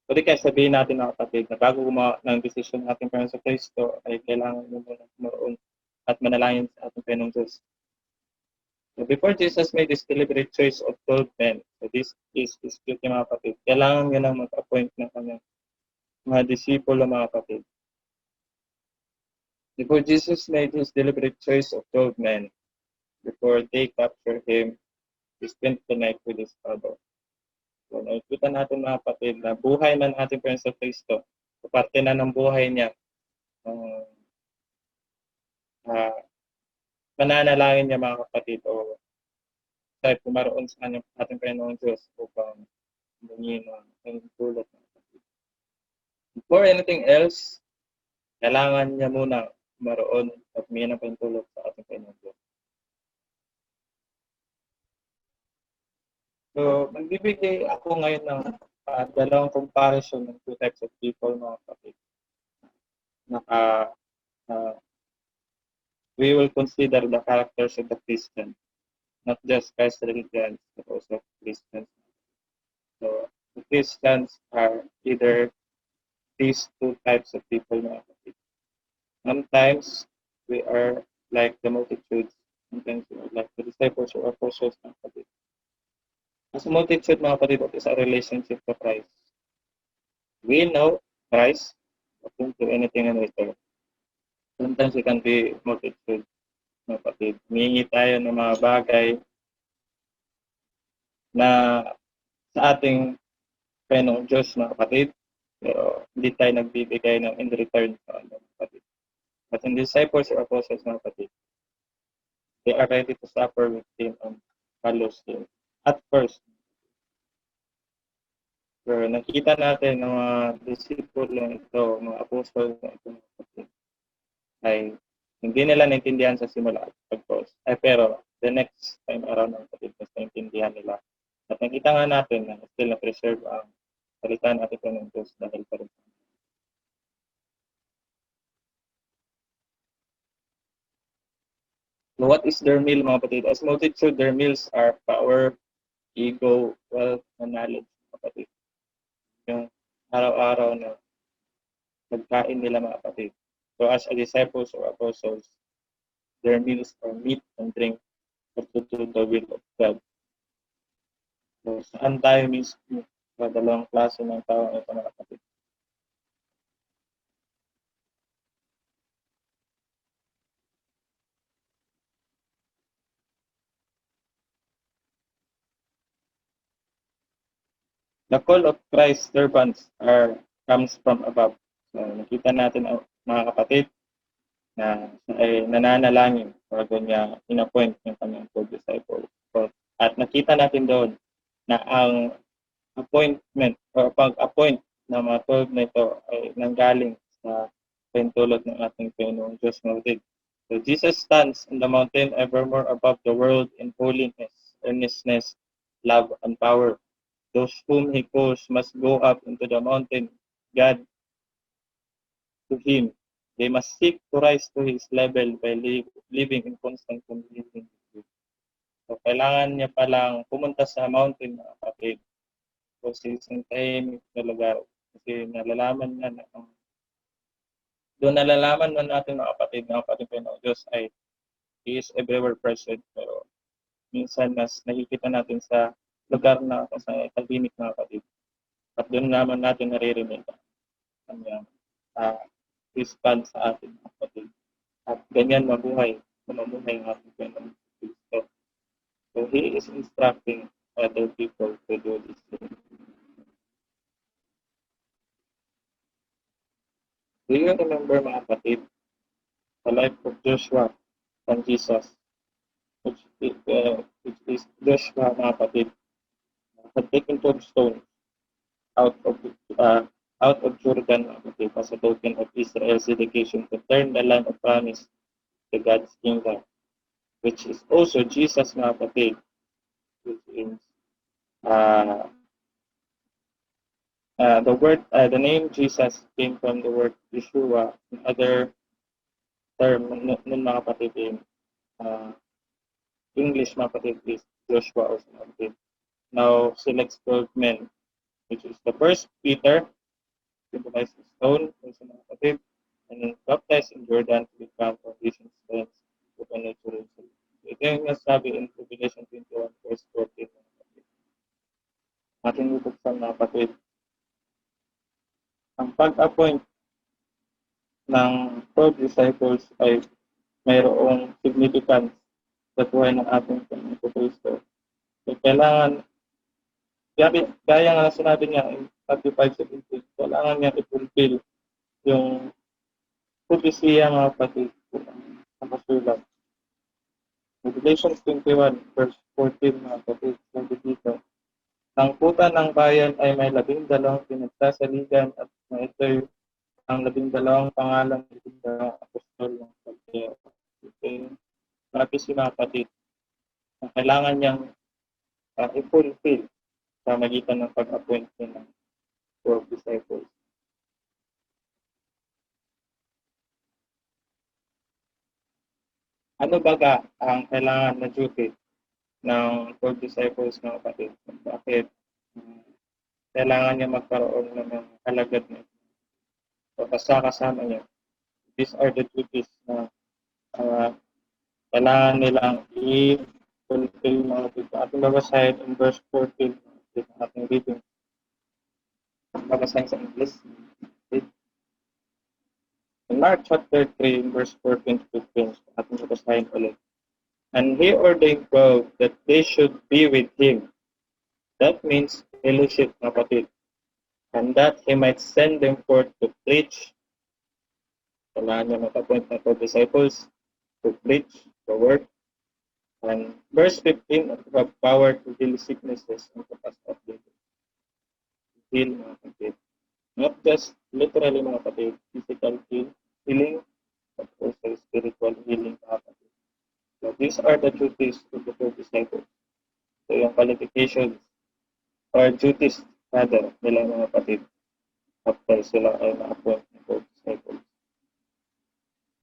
Speaker 3: Pwede kaya sabihin natin mga kapatid na bago gumawa ng desisyon ng ating Panginoon Kristo ay kailangan mo muna kumaroon at manalangin sa ating Panginoong Diyos. So before Jesus made this deliberate choice of 12 men, so this is his duty mga kapatid, kailangan niya lang mag-appoint ng kanyang mga disipulo mga kapatid. Before Jesus made his deliberate choice of 12 men, before they captured him, he spent the night with his Father. So, nakikita natin mga kapatid na buhay man ating Panginoon sa Kristo, parte na ng buhay niya, mananalangin niya mga kapatid o tayo pumaroon sa kanyang ating Panginoong Diyos upang hingin ang tulad ng kapatid. Before anything else, kailangan niya muna maroon at may na pahintulot sa ating Panginoon Diyos. So, magbibigay ako ngayon ng dalawang comparison ng two types of people, mga kapatid. We will consider the characters of the Christian, not just Christ religions, but also Christians. So, the Christians are either these two types of people, mga kapatid. Sometimes we are like the multitudes, sometimes we are like the disciples or apostles, mga kapatid. As a multitude, mga kapatid, what is our relationship to Christ? We know Christ, but don't do anything in return. Sometimes we can be multitude, mga kapatid. Humingi tayo ng mga bagay na sa ating Panginoong Diyos, mga kapatid, pero hindi tayo nagbibigay ng in return sa mga kapatid. But in disciples or apostles, mga kapatid, they are ready to suffer with Him and follow Him. At first, pero nakita natin ng mga disipulo ito, mga apostol na ito, mga kapatid, ay hindi nila naintindihan sa simula at pagpos. Pero the next time around, mga kapatid, mas naintindihan nila. At nakita nga natin na still na-preserve ang salita natin po ng Diyos dahil pa rin. So what is their meal, mga kapatid? As multitude, their meals are power, ego, wealth, and knowledge, mga kapatid. Yung araw-araw na pagkain nila, mga kapatid. So as a disciples or apostles, their meals are meat and drink to do the will of God. So saan tayo mismo sa dalawang klase ng tao ito, mga kapatid? The call of Christ's servants comes from above. So, nakita natin, mga kapatid, na ay nananalangin bago niya in-appoint yung kanyang 12 disciples. So, at nakita natin doon na ang appointment o pag-appoint ng mga 12 na ito ay nanggaling sa pahintulot ng ating Panginoong Diyos, mga kapatid. So, Jesus stands on the mountain evermore above the world in holiness, earnestness, love, and power. Those whom He calls must go up into the mountain, God to Him. They must seek to rise to His level by living in constant communion with Him. So, kailangan niya palang pumunta sa mountain, mga kapatid. So, sa isang tahimik na lugar. Kasi nalalaman niya na doon nalalaman na natin, mga kapatid ng Diyos ay He is everywhere present. Pero minsan mas nakikita natin sa lugar na sa tahimik, mga kapatid. At doon naman natin naririnig ang response sa ating mga kapatid. At ganyan mamuhay ang ating Panginoon Kristo. So He is instructing other people to do this thing. Do you remember, mga kapatid, the life of Joshua and Jesus, which is Joshua, mga kapatid, had taken 12 stones out of Jordan, mga kapatid, as a token of Israel's dedication to turn the land of promise to God's kingdom, which is also Jesus, mga kapatid, which is the name Jesus came from the word Yeshua. Another term nun, mga kapatid, in English, mga kapatid, is Joshua or mga kapatid. Now selects 12 men, which is the first Peter, symbolized the stone, also, mga kapatid, and then baptized in Jordan to become foundation stones of a new Jerusalem. Ito yung nasabi in Revelation 21, verse 14, mga kapatid. Ating bubuksan, mga kapatid. Ang pag-appoint ng 12 disciples ay mayroong significance sa buhay ng ating Panginoon Kristo. So, kailangan, gaya nga sinabi niya in 35:17, kailangan niya i-fulfill yung propesya, mga kapatid, na masulat. Revelation 21, verse 14, mga kapatid, sabi dito, ang kuta ng bayan ay may 12 pinagsasaligan at na ito'y ang 12 pangalan ng 12 apostol ng Pagkaya. Okay. Lapis yung mga kapatid na kailangan niyang i-fulfill sa magitan ng pag-appoint niya ng 12 disciples. Ano baga ang kailangan na duty ng 12 disciples ng kapatid? Bakit kailangan niya magkaroon ng kalagad niya? So, kasama niya. These are the duties na kailangan nilang i-fulfill mga dito. Ating babasahin in verse 14 ng ating reading. Babasahin sa English. In Mark chapter 3, verse 14 to 15, ating babasahin ulit. And he ordained 12 that they should be with him. That means fellowship, kapatid. And that he might send them forth to preach. Kailangan niya mag-appoint na 12 disciples to preach the word. And verse 15, to have power to heal sicknesses and to cast out devils. Heal, mga kapatid. Not just literally, mga kapatid, physical healing, but also spiritual healing, mga kapatid. So these are the duties of the 12 disciples. So yung qualifications or duties rather nila, mga kapatid, after sila ay na-appoint ng 12 disciples.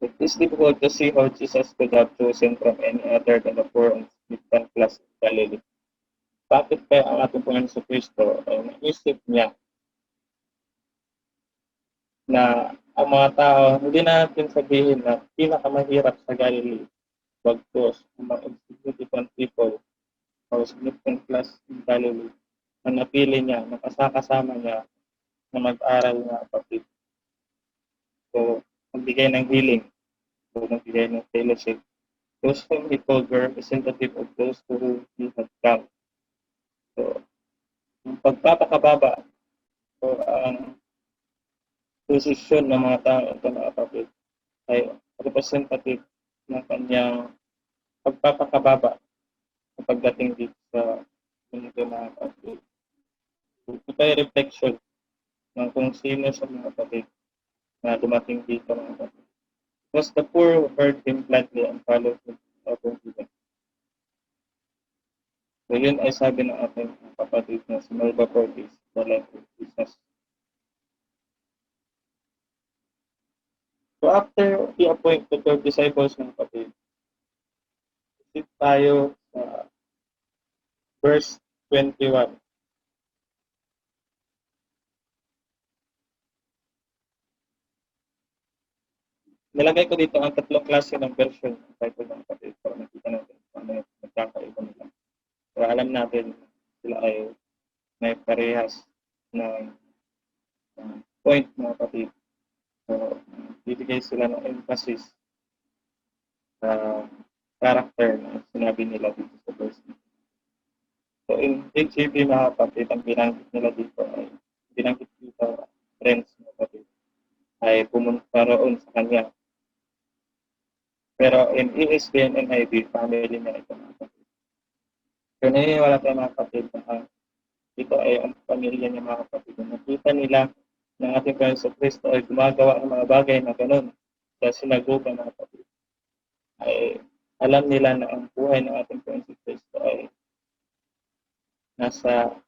Speaker 3: It is difficult to see how Jesus could have chosen from any other than the poor and significant class of Galilee. Bakit kaya ang ating Panginoon sa Kristo ay naisip niya na ang mga tao, hindi natin sabihin na pinakamahirap sa Galilee, bagkus ang mga insignificant people o significant class in Galilee, na napili niya, nakasama niya na mag-aral na kapatid. So, magbigay ng healing, so magbigay ng fellowship. Those whom he called were representative of those to whom he had come. So, yung pagpapakababa, so ang posisyon ng mga tao ito, mga kapatid, ay representative ng kanyang pagpapakababa sa pagdating dito sa mundo, mga kapatid. Ito ay reflection ng kung sino sa mga kapatid na dumating dito, mga kapatid. Because the poor heard him gladly and followed him upon him. So yun ay sabi ng ating kapatid na si Melba Cortez, the life of Jesus. So after i-appoint the 12 disciples ng kapatid, isip tayo sa verse 21. Nilagay ko dito ang 3 klase ng version ng Bible ng kapatid para makita natin kung ano yung nagkakaiba nila. Para alam natin sila ay may parehas ng point, mga kapatid. So, bibigay sila ng emphasis sa character na sinabi nila dito sa verse. So, in HGB, mga kapatid, ang binanggit nila dito ay binanggit dito friends, mga kapatid, ay pumunta roon sa kanya. Pero in ESV and NIV, family na ito, mga kapatid. So, naniniwala tayo, mga kapatid, na ito ay ang pamilya niya, mga kapatid. Nakita nila ng ating Panginoon sa Kristo ay gumagawa ng mga bagay na gano'n sa sinagoga, mga kapatid. Ay alam nila na ang buhay ng ating Panginoon sa Kristo ay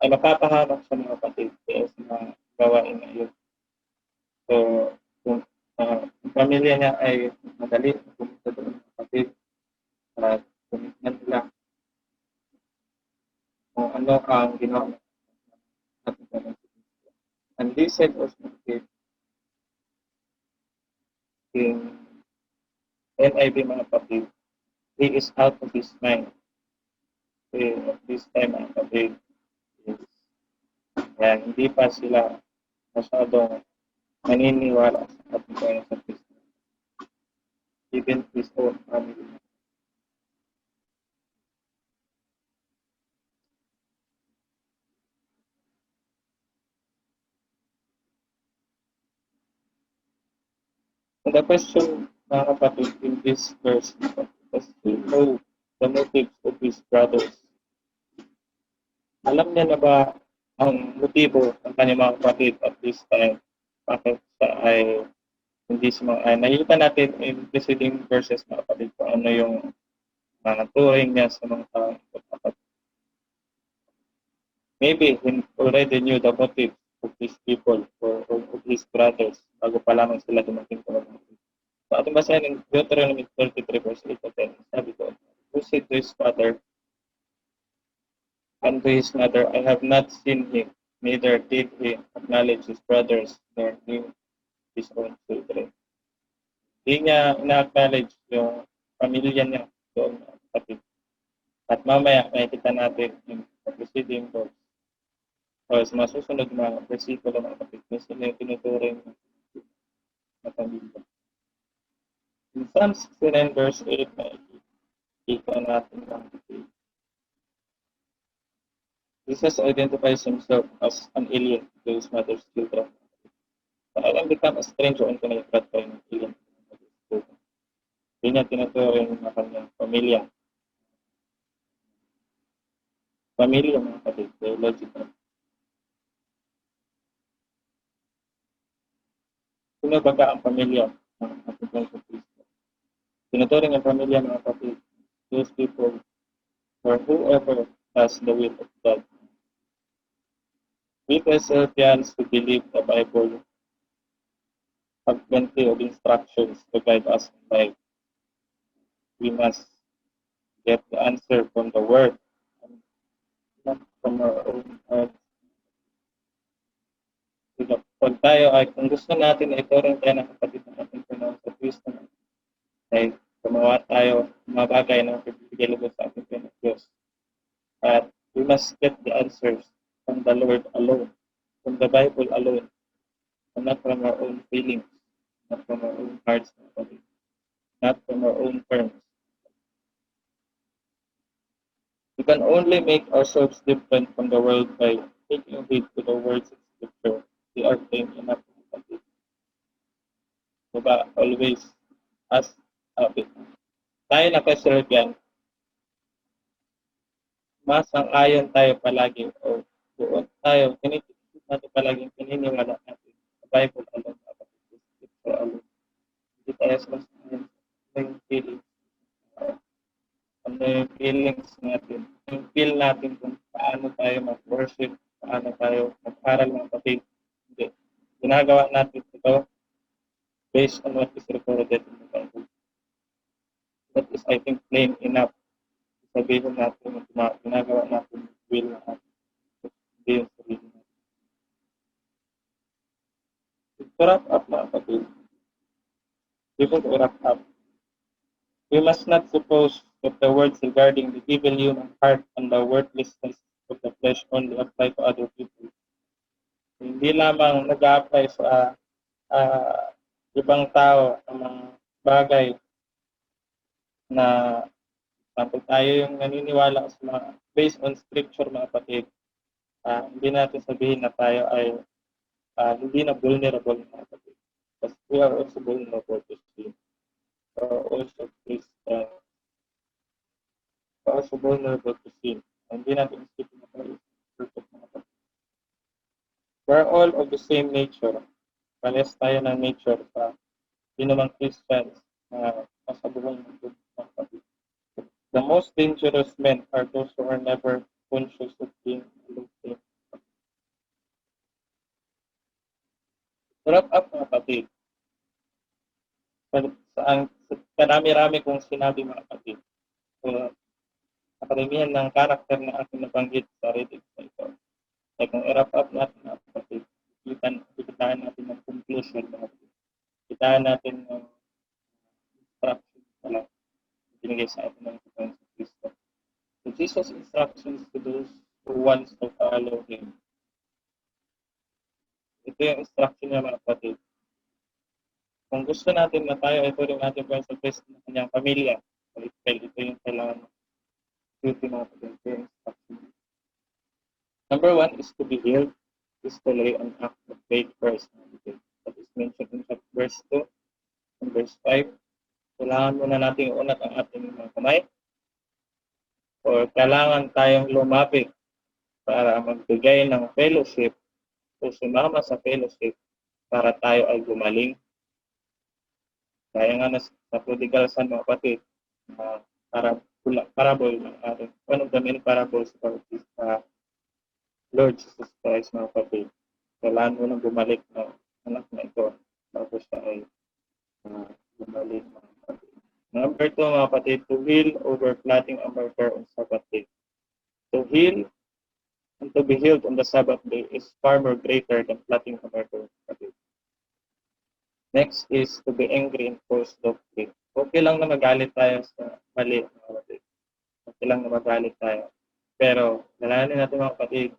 Speaker 3: mapapahamak sa mga kapatid kaya sa mga gawain na yun. So, kung ang pamilya niya ay madali pumunta doon, mga kapatid, at pumunta nila kung ano ang ginawa ng ating Panginoon sa Kristo. And they said also in NIV, mga kapatid, he is out of his mind. At this time, mga kapatid, hindi pa sila masyadong naniniwala sa ating Panginoon sa Kristo. Even his own family. And the question, mga kapatid, in this verse, does he know the motives of his brothers? Alam niya na ba ang motibo ng kanyang mga kapatid at this time bakit siya ay hindi nakikita natin in preceding verses mga kapatid kung ano yung turing niya sa mga tao. Maybe he already knew the motive of his people or of his brothers bago pa lamang sila dumating sa mga. So ating basahin in Deuteronomy 33 verse 8 to 10. Sabi ko, who said to his father and to his mother, I have not seen him, neither did he acknowledge his brothers, nor knew his own children. Hindi niya ina-acknowledge yung pamilya niya doon kapatid. At mamaya makikita natin yung preceding verse o sa mga susunod mga versikulo mga kapatid na sila yung tinuturing na pamilya. In Psalm 69 verse 8 makikita natin ang kapatid. Jesus identifies himself as an alien to his mother's children. So I can become a stranger unto my God by an alien to my mother's children. Hindi niya tinuturing na kanyang pamilya. Pamilya mga kapatid, biological. Sino baga ang pamilya ng ating sa Kristo? Tinuturing ang pamilya mga kapatid, those people or whoever has the will of God. We Christians who believe the Bible have plenty of instructions to guide us in life. We must get the answer from the Word and not from our own hearts. Pag tayo ay, kung gusto natin na ituring tayo ng kapatid ng ating Panginoon sa Kristo, ay gumawa tayo ng mga bagay na magbibigay lubos sa ating Panginoon Diyos. At we must get the answers from the Lord alone, from the Bible alone, and not from our own feelings, not from our own hearts, not from our own terms. We can only make ourselves different from the world by taking heed to the words of Scripture. They are plain enough. Diba? Always as tayo na Christian, masang-ayon tayo palagi o doon tayo, tinitignan natin palagi, pininiwala natin sa Bible alone, Scripture alone. Hindi tayo sumasayon yung feelings. Ano yung feelings natin, yung feel natin kung paano tayo mag-worship, paano tayo mag-aral ng kapatid. Hindi. Ginagawa natin ito based on what is recorded in the Bible. That is, I think, plain enough. Sabihin natin na ginagawa natin will na natin. Hindi yung sarili natin. To wrap up mga kapatid, before to wrap up, we must not suppose that the words regarding the evil human heart and the worthlessness of the flesh only apply to other people. Hindi lamang nag-a-apply sa ibang tao ang mga bagay na sample tayo yung naniniwala sa mga based on scripture mga kapatid. Hindi natin sabihin na tayo ay hindi na vulnerable mga kapatid. Because we are also vulnerable to sin. We are also Christian. We are also vulnerable to sin. Hindi natin isipin na tayo perfect mga kapatid. We are all of the same nature. Pares tayo ng nature sa binumang Christians na nasa buhay ng mga kapatid. The most dangerous men are those who are never conscious of being alone. Wrap up mga kapatid. Karami-rami kong sinabi mga kapatid. So, nakaramihan ng karakter na aking nabanggit sa reading sa ito. Kaya kung i-wrap up natin mga kapatid, kitaan natin ng conclusion mga kapatid. Kitaan natin ng instruction na lang binigay sa atin ng Panginoon sa Kristo. So Jesus' instructions to those who wants to follow Him. Ito yung instruction niya mga kapatid. Kung gusto natin na tayo ay turing natin po sa Kristo ng kanyang pamilya, ito yung kailangan duty natin. Ito yung instruction. Number 1 is to be healed, is to lay an act of faith first. That is mentioned in verse 2 and verse 5. Kailangan muna natin unat ang ating mga kamay o kailangan tayong lumapit para magbigay ng fellowship o sumama sa fellowship para tayo ay gumaling. Kaya nga sa prodigal son, mga kapatid, parable ng ating, one of the many parables about this Lord Jesus Christ, mga kapatid. Kailangan mo nang bumalik na anak na ito bago siya ay bumalik, mga kapatid. Number 2, mga kapatid, to heal over plotting a murder on Sabbath day. To heal and to be healed on the Sabbath day is far more greater than plotting a murder, mga kapatid. Next is to be angry and force doctrine. Okay lang na magalit tayo sa mali, mga kapatid. Okay lang na magalit tayo. Pero, nalanin natin, mga kapatid,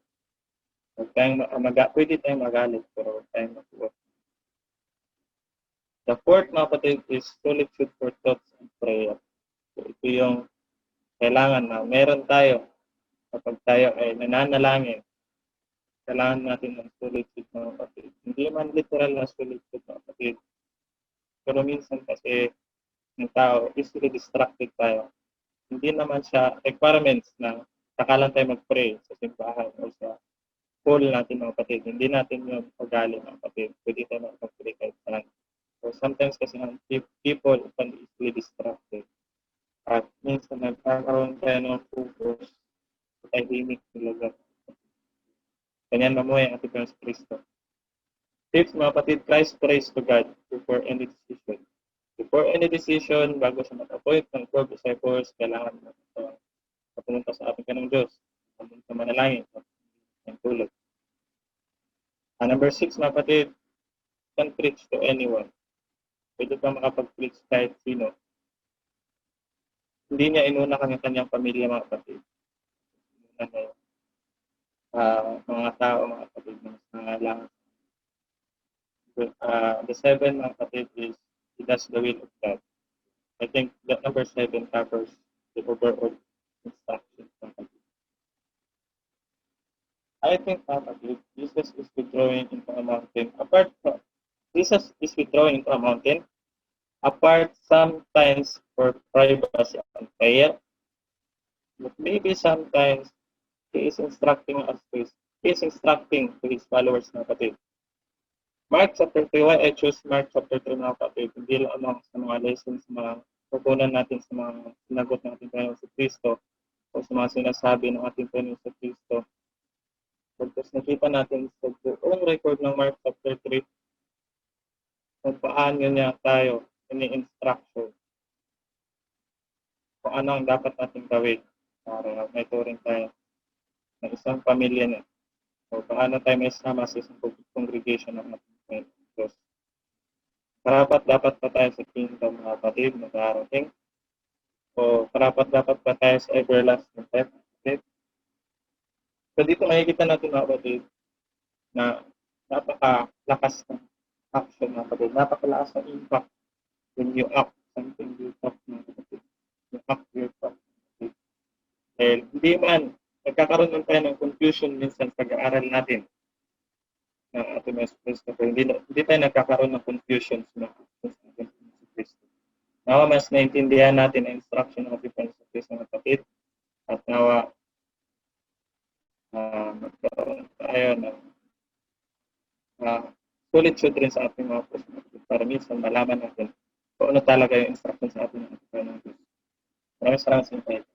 Speaker 3: pwede tayong magalit, pero huwag tayong mag-work. The fourth, mga kapatid, is solitude for thoughts and prayer. So, ito yung kailangan na meron tayo kapag tayo ay nananalangin. Kailangan natin ng solitude, mga kapatid. Hindi man literal na solitude, mga kapatid. Pero minsan kasi ng tao, easily distracted tayo. Hindi naman siya requirements na saka lang tayo mag-pray sa simbahan o sa call natin, mga kapatid. Hindi natin yung pag-gali, mga kapatid. Pwede tayo mag-pray kahit saan. So sometimes kasi people can be easily distracted. At minsan nagkakaroon tayo ng focus sa tahimik na lugar. Ganyan mamuhay ang ating Panginoon Kristo. Fifth, mga kapatid, Christ prays to God before any decision. Before any decision, bago sa mag-appoint ng 12 disciples, kailangan pumunta sa ating Panginoong Diyos. Pumunta manalangin ng tulog. Number 6, mga kapatid, can preach to anyone. Pwede kang makapag-preach kahit sino. Hindi niya inuna kanyang pamilya, mga kapatid. Inuna niya mga tao, mga kapatid, na nangangailangan. The 7, mga kapatid, is he does the will of God. I think that number 7 covers the overall instruction, mga kapatid. I think, mga kapatid, Jesus is withdrawing into a mountain. Jesus is withdrawing into a mountain, apart sometimes for privacy and prayer, but maybe sometimes he is instructing to his followers, mga kapatid. Mark chapter 3, why I choose Mark chapter 3, mga kapatid, hindi lang sa mga lessons, mga pupunan natin sa mga sinagot ng ating Panginoon sa Kristo o sa mga sinasabi ng ating Panginoon sa Kristo. Tapos nakita natin sa buong record ng Mark chapter 3 kung paano niya tayo ini-instruction kung ano ang dapat natin gawin para may turing tayo ng isang pamilya niya. O paano tayo may sama sa isang congregation ng ating Diyos. Dapat pa tayo sa kingdom, mga kapatid, na darating. O dapat pa tayo sa everlasting life. Okay? So dito makikita natin, mga kapatid, na napakalakas ng action, mga kapatid. Napakalakas ng impact when you act something you talk, mga kapatid. You act your talk. Okay? Dahil hindi man nagkakaroon lang tayo ng confusion minsan sa pag-aaral natin ng ating Kristo. Hindi tayo nagkakaroon ng confusion sa ating Kristo. Nawa mas naintindihan natin ang instruction ng ating Kristo, mga kapatid, at nawa magkaroon tayo ng solitude rin sa ating mga Kristo, para minsan malaman natin kung ano talaga yung instruction sa ating Kristo. Maraming salamat sa inyo.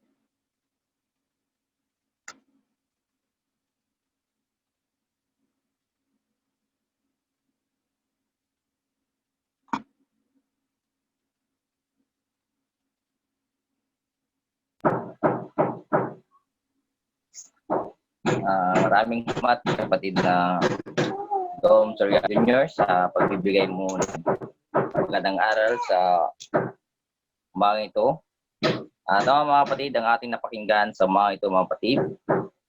Speaker 1: Maraming salamat, kapatid na Dom Soriano Jr. sa pagbibigay mo ng magandang aral sa umagang ito. Tama, mga kapatid, ang ating napakinggan sa umagang ito, mga kapatid,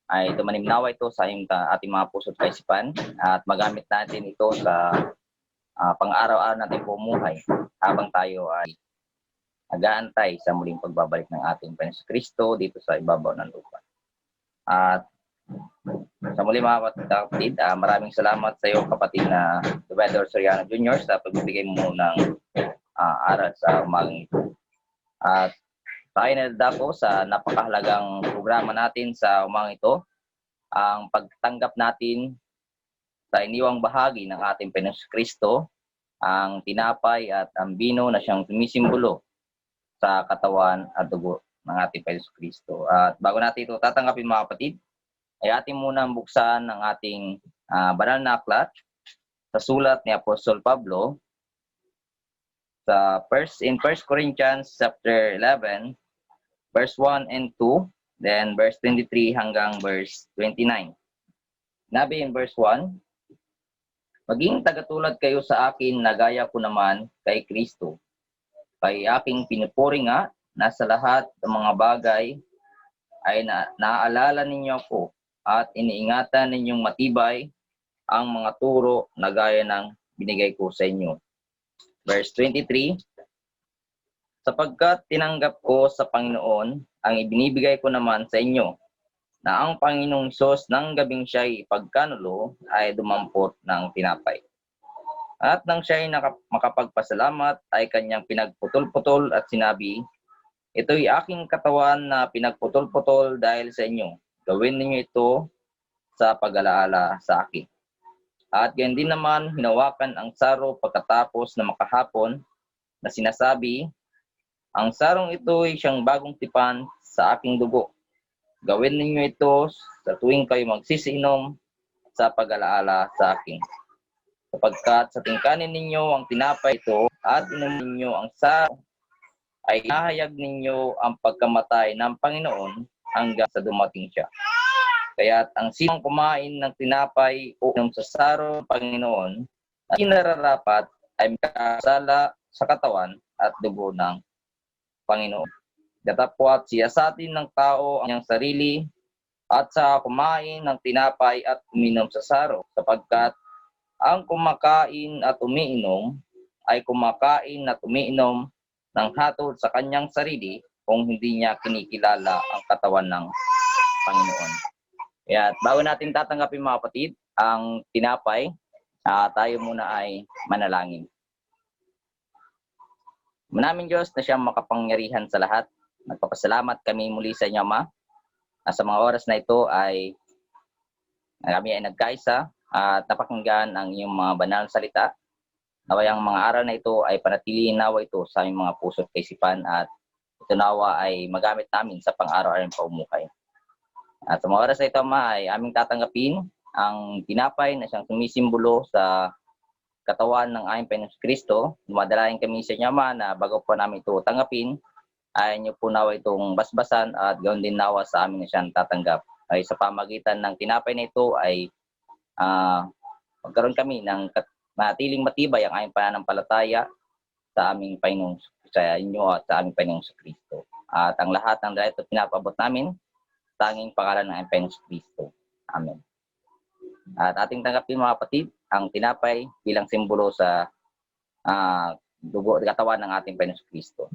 Speaker 1: ay tumanimnawa ito sa ating mga puso at kaisipan at magamit natin ito sa pang-araw-araw natin pumuhay habang tayo ay nag-aantay sa muling pagbabalik ng ating Panginoon Kristo dito sa ibabaw ng lupa. At sa muli, mga kapatid, maraming salamat sa iyo, kapatid na Dom Soriano Jr. sa pagbibigay mo ng aral sa umagang ito. At tayo nadako sa napakahalagang programa natin sa umagang ito, ang pagtanggap natin sa iniwang bahagi ng ating Panginoong Kristo, ang tinapay at ang bino na siyang sumisimbolo sa katawan at dugo ng ating Panginoong Kristo. At bago natin ito tatanggapin mga kapatid, ay ating munang buksan ang ating banal na aklat sa sulat ni Apostol Pablo in 1 Corinthians chapter 11, verse 1 and 2, then verse 23 hanggang verse 29. Nabi in verse 1, maging tagatulad kayo sa akin na gaya ko naman kay Kristo. Kay aking pinupuri nga na sa lahat ng mga bagay ay naaalala ninyo ako at iniingatan ninyong matibay ang mga turo na gaya ng binigay ko sa inyo. Verse 23, sapagkat tinanggap ko sa Panginoon ang ibinibigay ko naman sa inyo, na ang Panginoong Sos ng gabing siya'y ipagkanulo ay dumampot ng tinapay. At nang siya'y makapagpasalamat ay kanyang pinagputol-putol at sinabi, ito'y aking katawan na pinagputol-putol dahil sa inyo. Gawin ninyo ito sa pag-alaala sa akin. At ganyan din naman hinawakan ang saro pagkatapos na makahapon na sinasabi, ang sarong ito ay siyang bagong tipan sa aking dugo. Gawin ninyo ito sa tuwing kayo magsisiinom sa pag-alaala sa akin. Sapagkat sa tingkanin ninyo ang tinapay ito at inumin ninyo ang sarong, ay nahayag ninyo ang pagkamatay ng Panginoon hanggang sa dumating siya. Kaya't ang sinong kumain ng tinapay o inom sa sarong Panginoon ay nararapat ay makasala sa katawan at dugo ng Panginoon. Datapwat siya sa atin ng tao ang niyang sarili at sa kumain ng tinapay at uminom sa saro, sapagkat ang kumakain at umiinom ay kumakain at umiinom ng hatol sa kanyang sarili kung hindi niya kinikilala ang katawan ng Panginoon. Kaya bago natin tatanggapin mga kapatid ang tinapay, tayo muna ay manalangin. Manaming Diyos na siyang makapangyarihan sa lahat, nagpapasalamat kami muli sa inyo, Ama, na sa mga oras na ito ay kami ay nagkaisa at napakinggan ang iyong mga banal na salita. Naway ang mga aral na ito ay panatilihin nawa ito sa aming mga puso at kaisipan at ito nawa ay magamit namin sa pang-araw-araw ng paumuhay. At sa mga oras na ito, Ama, ay aming tatanggapin ang tinapay na siyang sumisimbolo sa katawan ng aming Panginoong Kristo. Dumadalain kami sa inyo, Ama, na bago pa namin ito tanggapin, ay inyo po nawa itong basbasan at gawin din nawa sa amin na siyang tatanggap. Ay sa pamagitan ng tinapay na ito ay magkaroon kami ng matiling matibay ang aming pananampalataya sa aming Panginoong sa inyo at sa aming Panginoong Kristo. At ang lahat ng dahil ito pinapabot namin, tanging pangalan ng aming Panginoong Kristo. Amen. At ating tanggapin mga kapatid, ang tinapay bilang simbolo sa dugo at katawan ng ating Panginoong Kristo.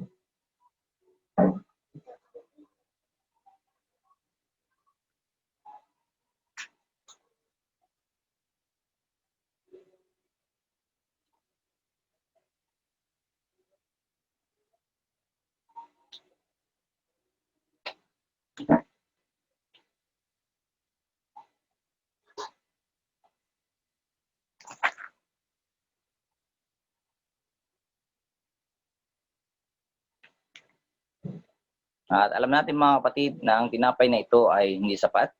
Speaker 1: At alam natin mga kapatid na ang tinapay na ito ay hindi sapat.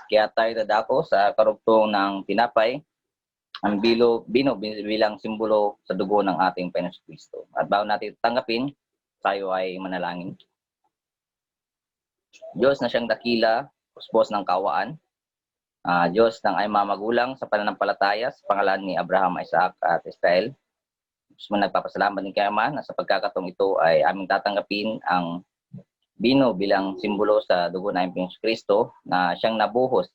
Speaker 1: Kaya tayo dadako sa karugtong ng tinapay, ang bino bilang simbolo sa dugo ng ating Panginoong Kristo. At bago natin tanggapin, tayo ay manalangin. Diyos na siyang dakila, puspos ng kawaan, Diyos ng ay mamagulang sa pananampalataya sa pangalan ni Abraham, Isaac at Israel. Gusto mo nagpapasalamat din kay Ama na sa pagkakataong ito ay aming tatanggapin ang bino bilang simbolo sa dugo ng Panginoong Kristo na siyang nabuhos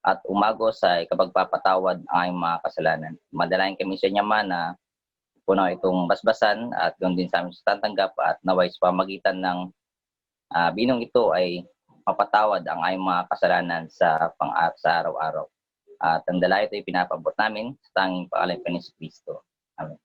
Speaker 1: at umagos sa ikapagpapatawad ang aming mga kasalanan. Madalayan kami sa inyo, Ama, na puno itong basbasan at ganoon din sa aming tatanggap at naway sa pamagitan ng binong ito ay mapatawad ang aming mga kasalanan sa araw-araw. At ang dala ito ay pinapabot namin sa tanging pangalan ng Panginoong Kristo. Amen.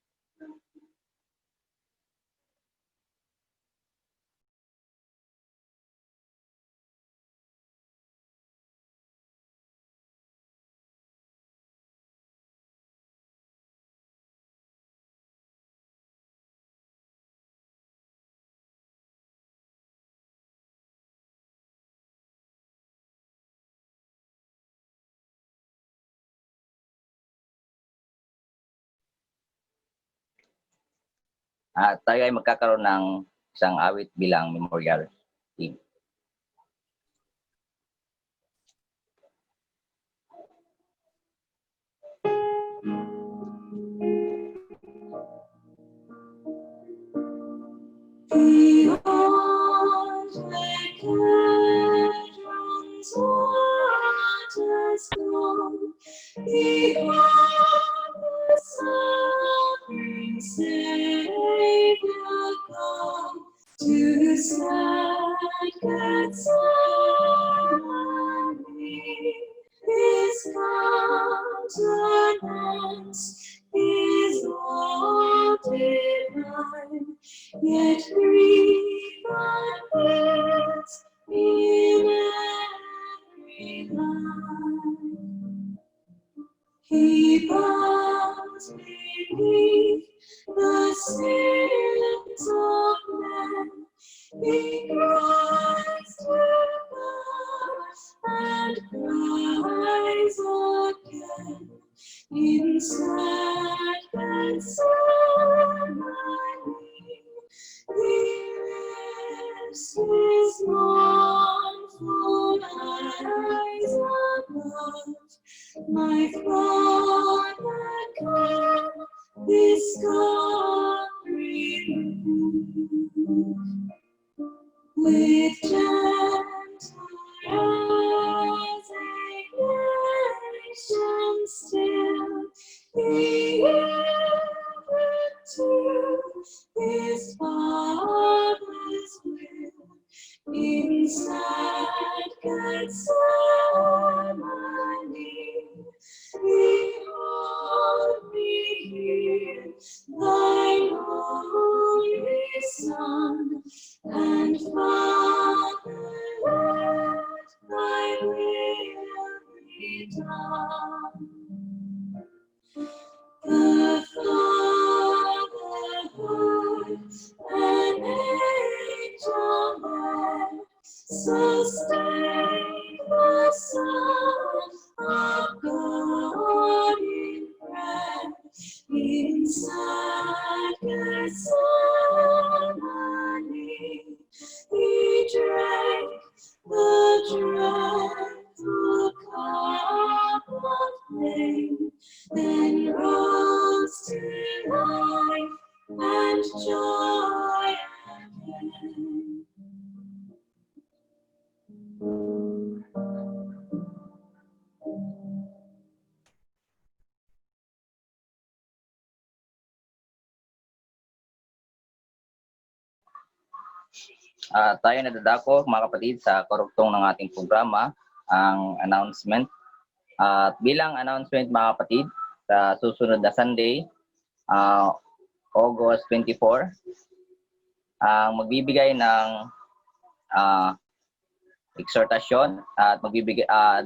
Speaker 1: At tayo ay magkakaroon ng isang awit bilang memorial team.
Speaker 2: Beyond the Kedron's waters flow, beyond the suffering Savior come, to sad Gethsemane, His countenance is all divine. Yet grief and bliss in every line. He bows beneath the sins of men. He cries to God and cries again. In sad Gethsemane, He lifts His mournful eyes above. My Father, come, this God remove. With gentle resignation still, He yielded to His Father's will. In sad Gethsemane, behold me here, Thine only Son, and Father, let Thy will be done. The Fatherhood an angel led, sustained the Son of God in prayer. In sad Gethsemane, He drank the dreadful cup of pain, then rose to life and joy again.
Speaker 1: Tayo nadadako mga kapatid sa karuktong ng ating programa, ang announcement. At bilang announcement mga kapatid, sa susunod na Sunday, August 24, ang magbibigay ng exhortasyon at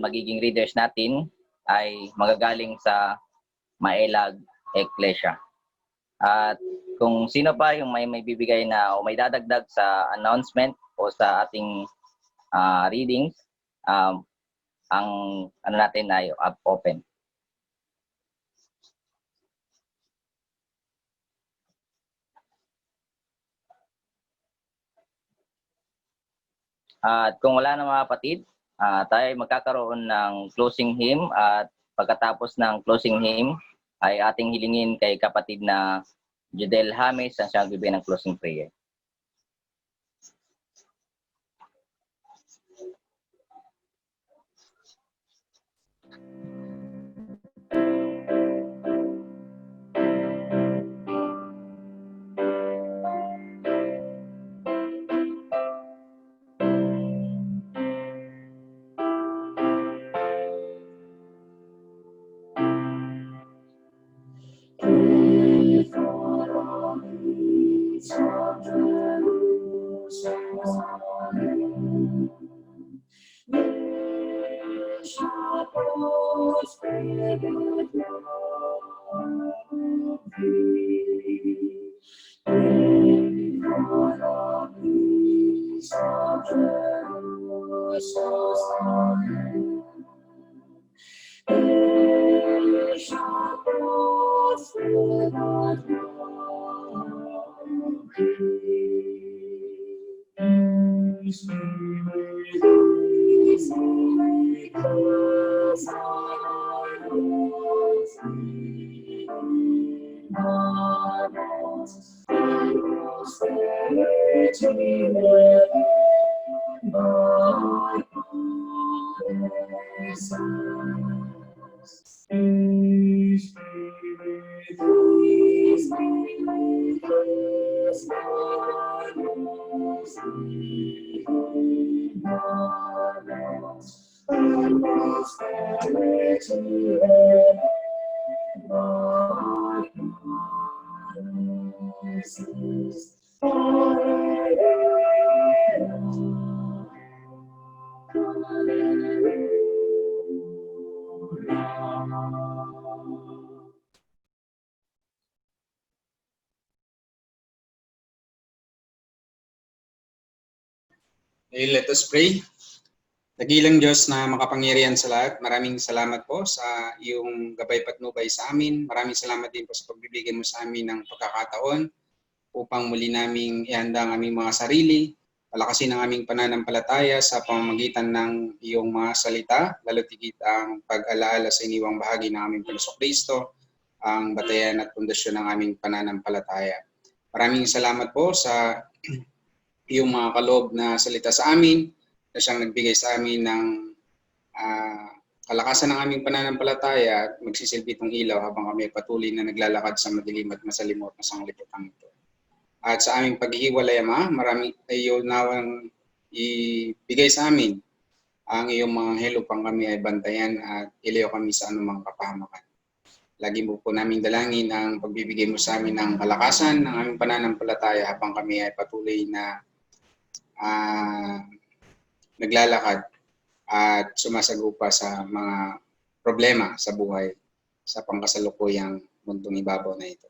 Speaker 1: magiging readers natin ay magagaling sa Maelag Ecclesia. At kung sino pa yung may bibigay na o may dadagdag sa announcement o sa ating readings, ang ano natin ay open. At kung wala na mga kapatid, tayo ay magkakaroon ng closing hymn at pagkatapos ng closing hymn ay ating hilingin kay kapatid na Judel James ang siyang bibigyan ng closing prayer.
Speaker 4: Okay, let us pray. Dakilang Diyos na makapangyarihan sa lahat, maraming salamat po sa iyong gabay patnubay sa amin. Maraming salamat din po sa pagbibigay mo sa amin ng pagkakataon upang muli naming ihanda ang aming mga sarili, palakasin ang aming pananampalataya sa pamamagitan ng iyong mga salita, lalo tigit ang pag-alaala sa iniwang bahagi ng aming Panginoon-Kristo, ang batayan at pundasyon ng aming pananampalataya. Maraming salamat po sa iyong mga kaloob na salita sa amin, na siyang nagbigay sa amin ng kalakasan ng aming pananampalataya at magsisilbi itong ilaw habang kami patuloy na naglalakad sa madilim at masalimot na sanglibutan ito. At sa aming paghihiwalay, Ama, marami iyo nawang ibigay sa amin ang iyong mga anghel upang kami ay bantayan at ilayo kami sa anumang kapahamakan. Lagi mo po namin dalangin ang pagbibigay mo sa amin ng kalakasan ng aming pananampalataya habang kami ay patuloy na naglalakad at sumasagupa sa mga problema sa buhay sa pangkasalukuyang mundong ibabaw na ito.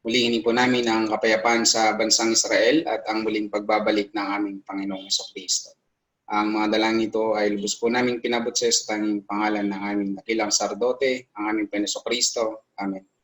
Speaker 4: Muling po namin ang kapayapaan sa bansang Israel at ang muling pagbabalik ng aming Panginoong Jesucristo. Ang mga dalangin ito ay lubos po namin pinabot sa tanging pangalan ng aming dakilang sardote, ang aming Panginoong Jesucristo. Amen.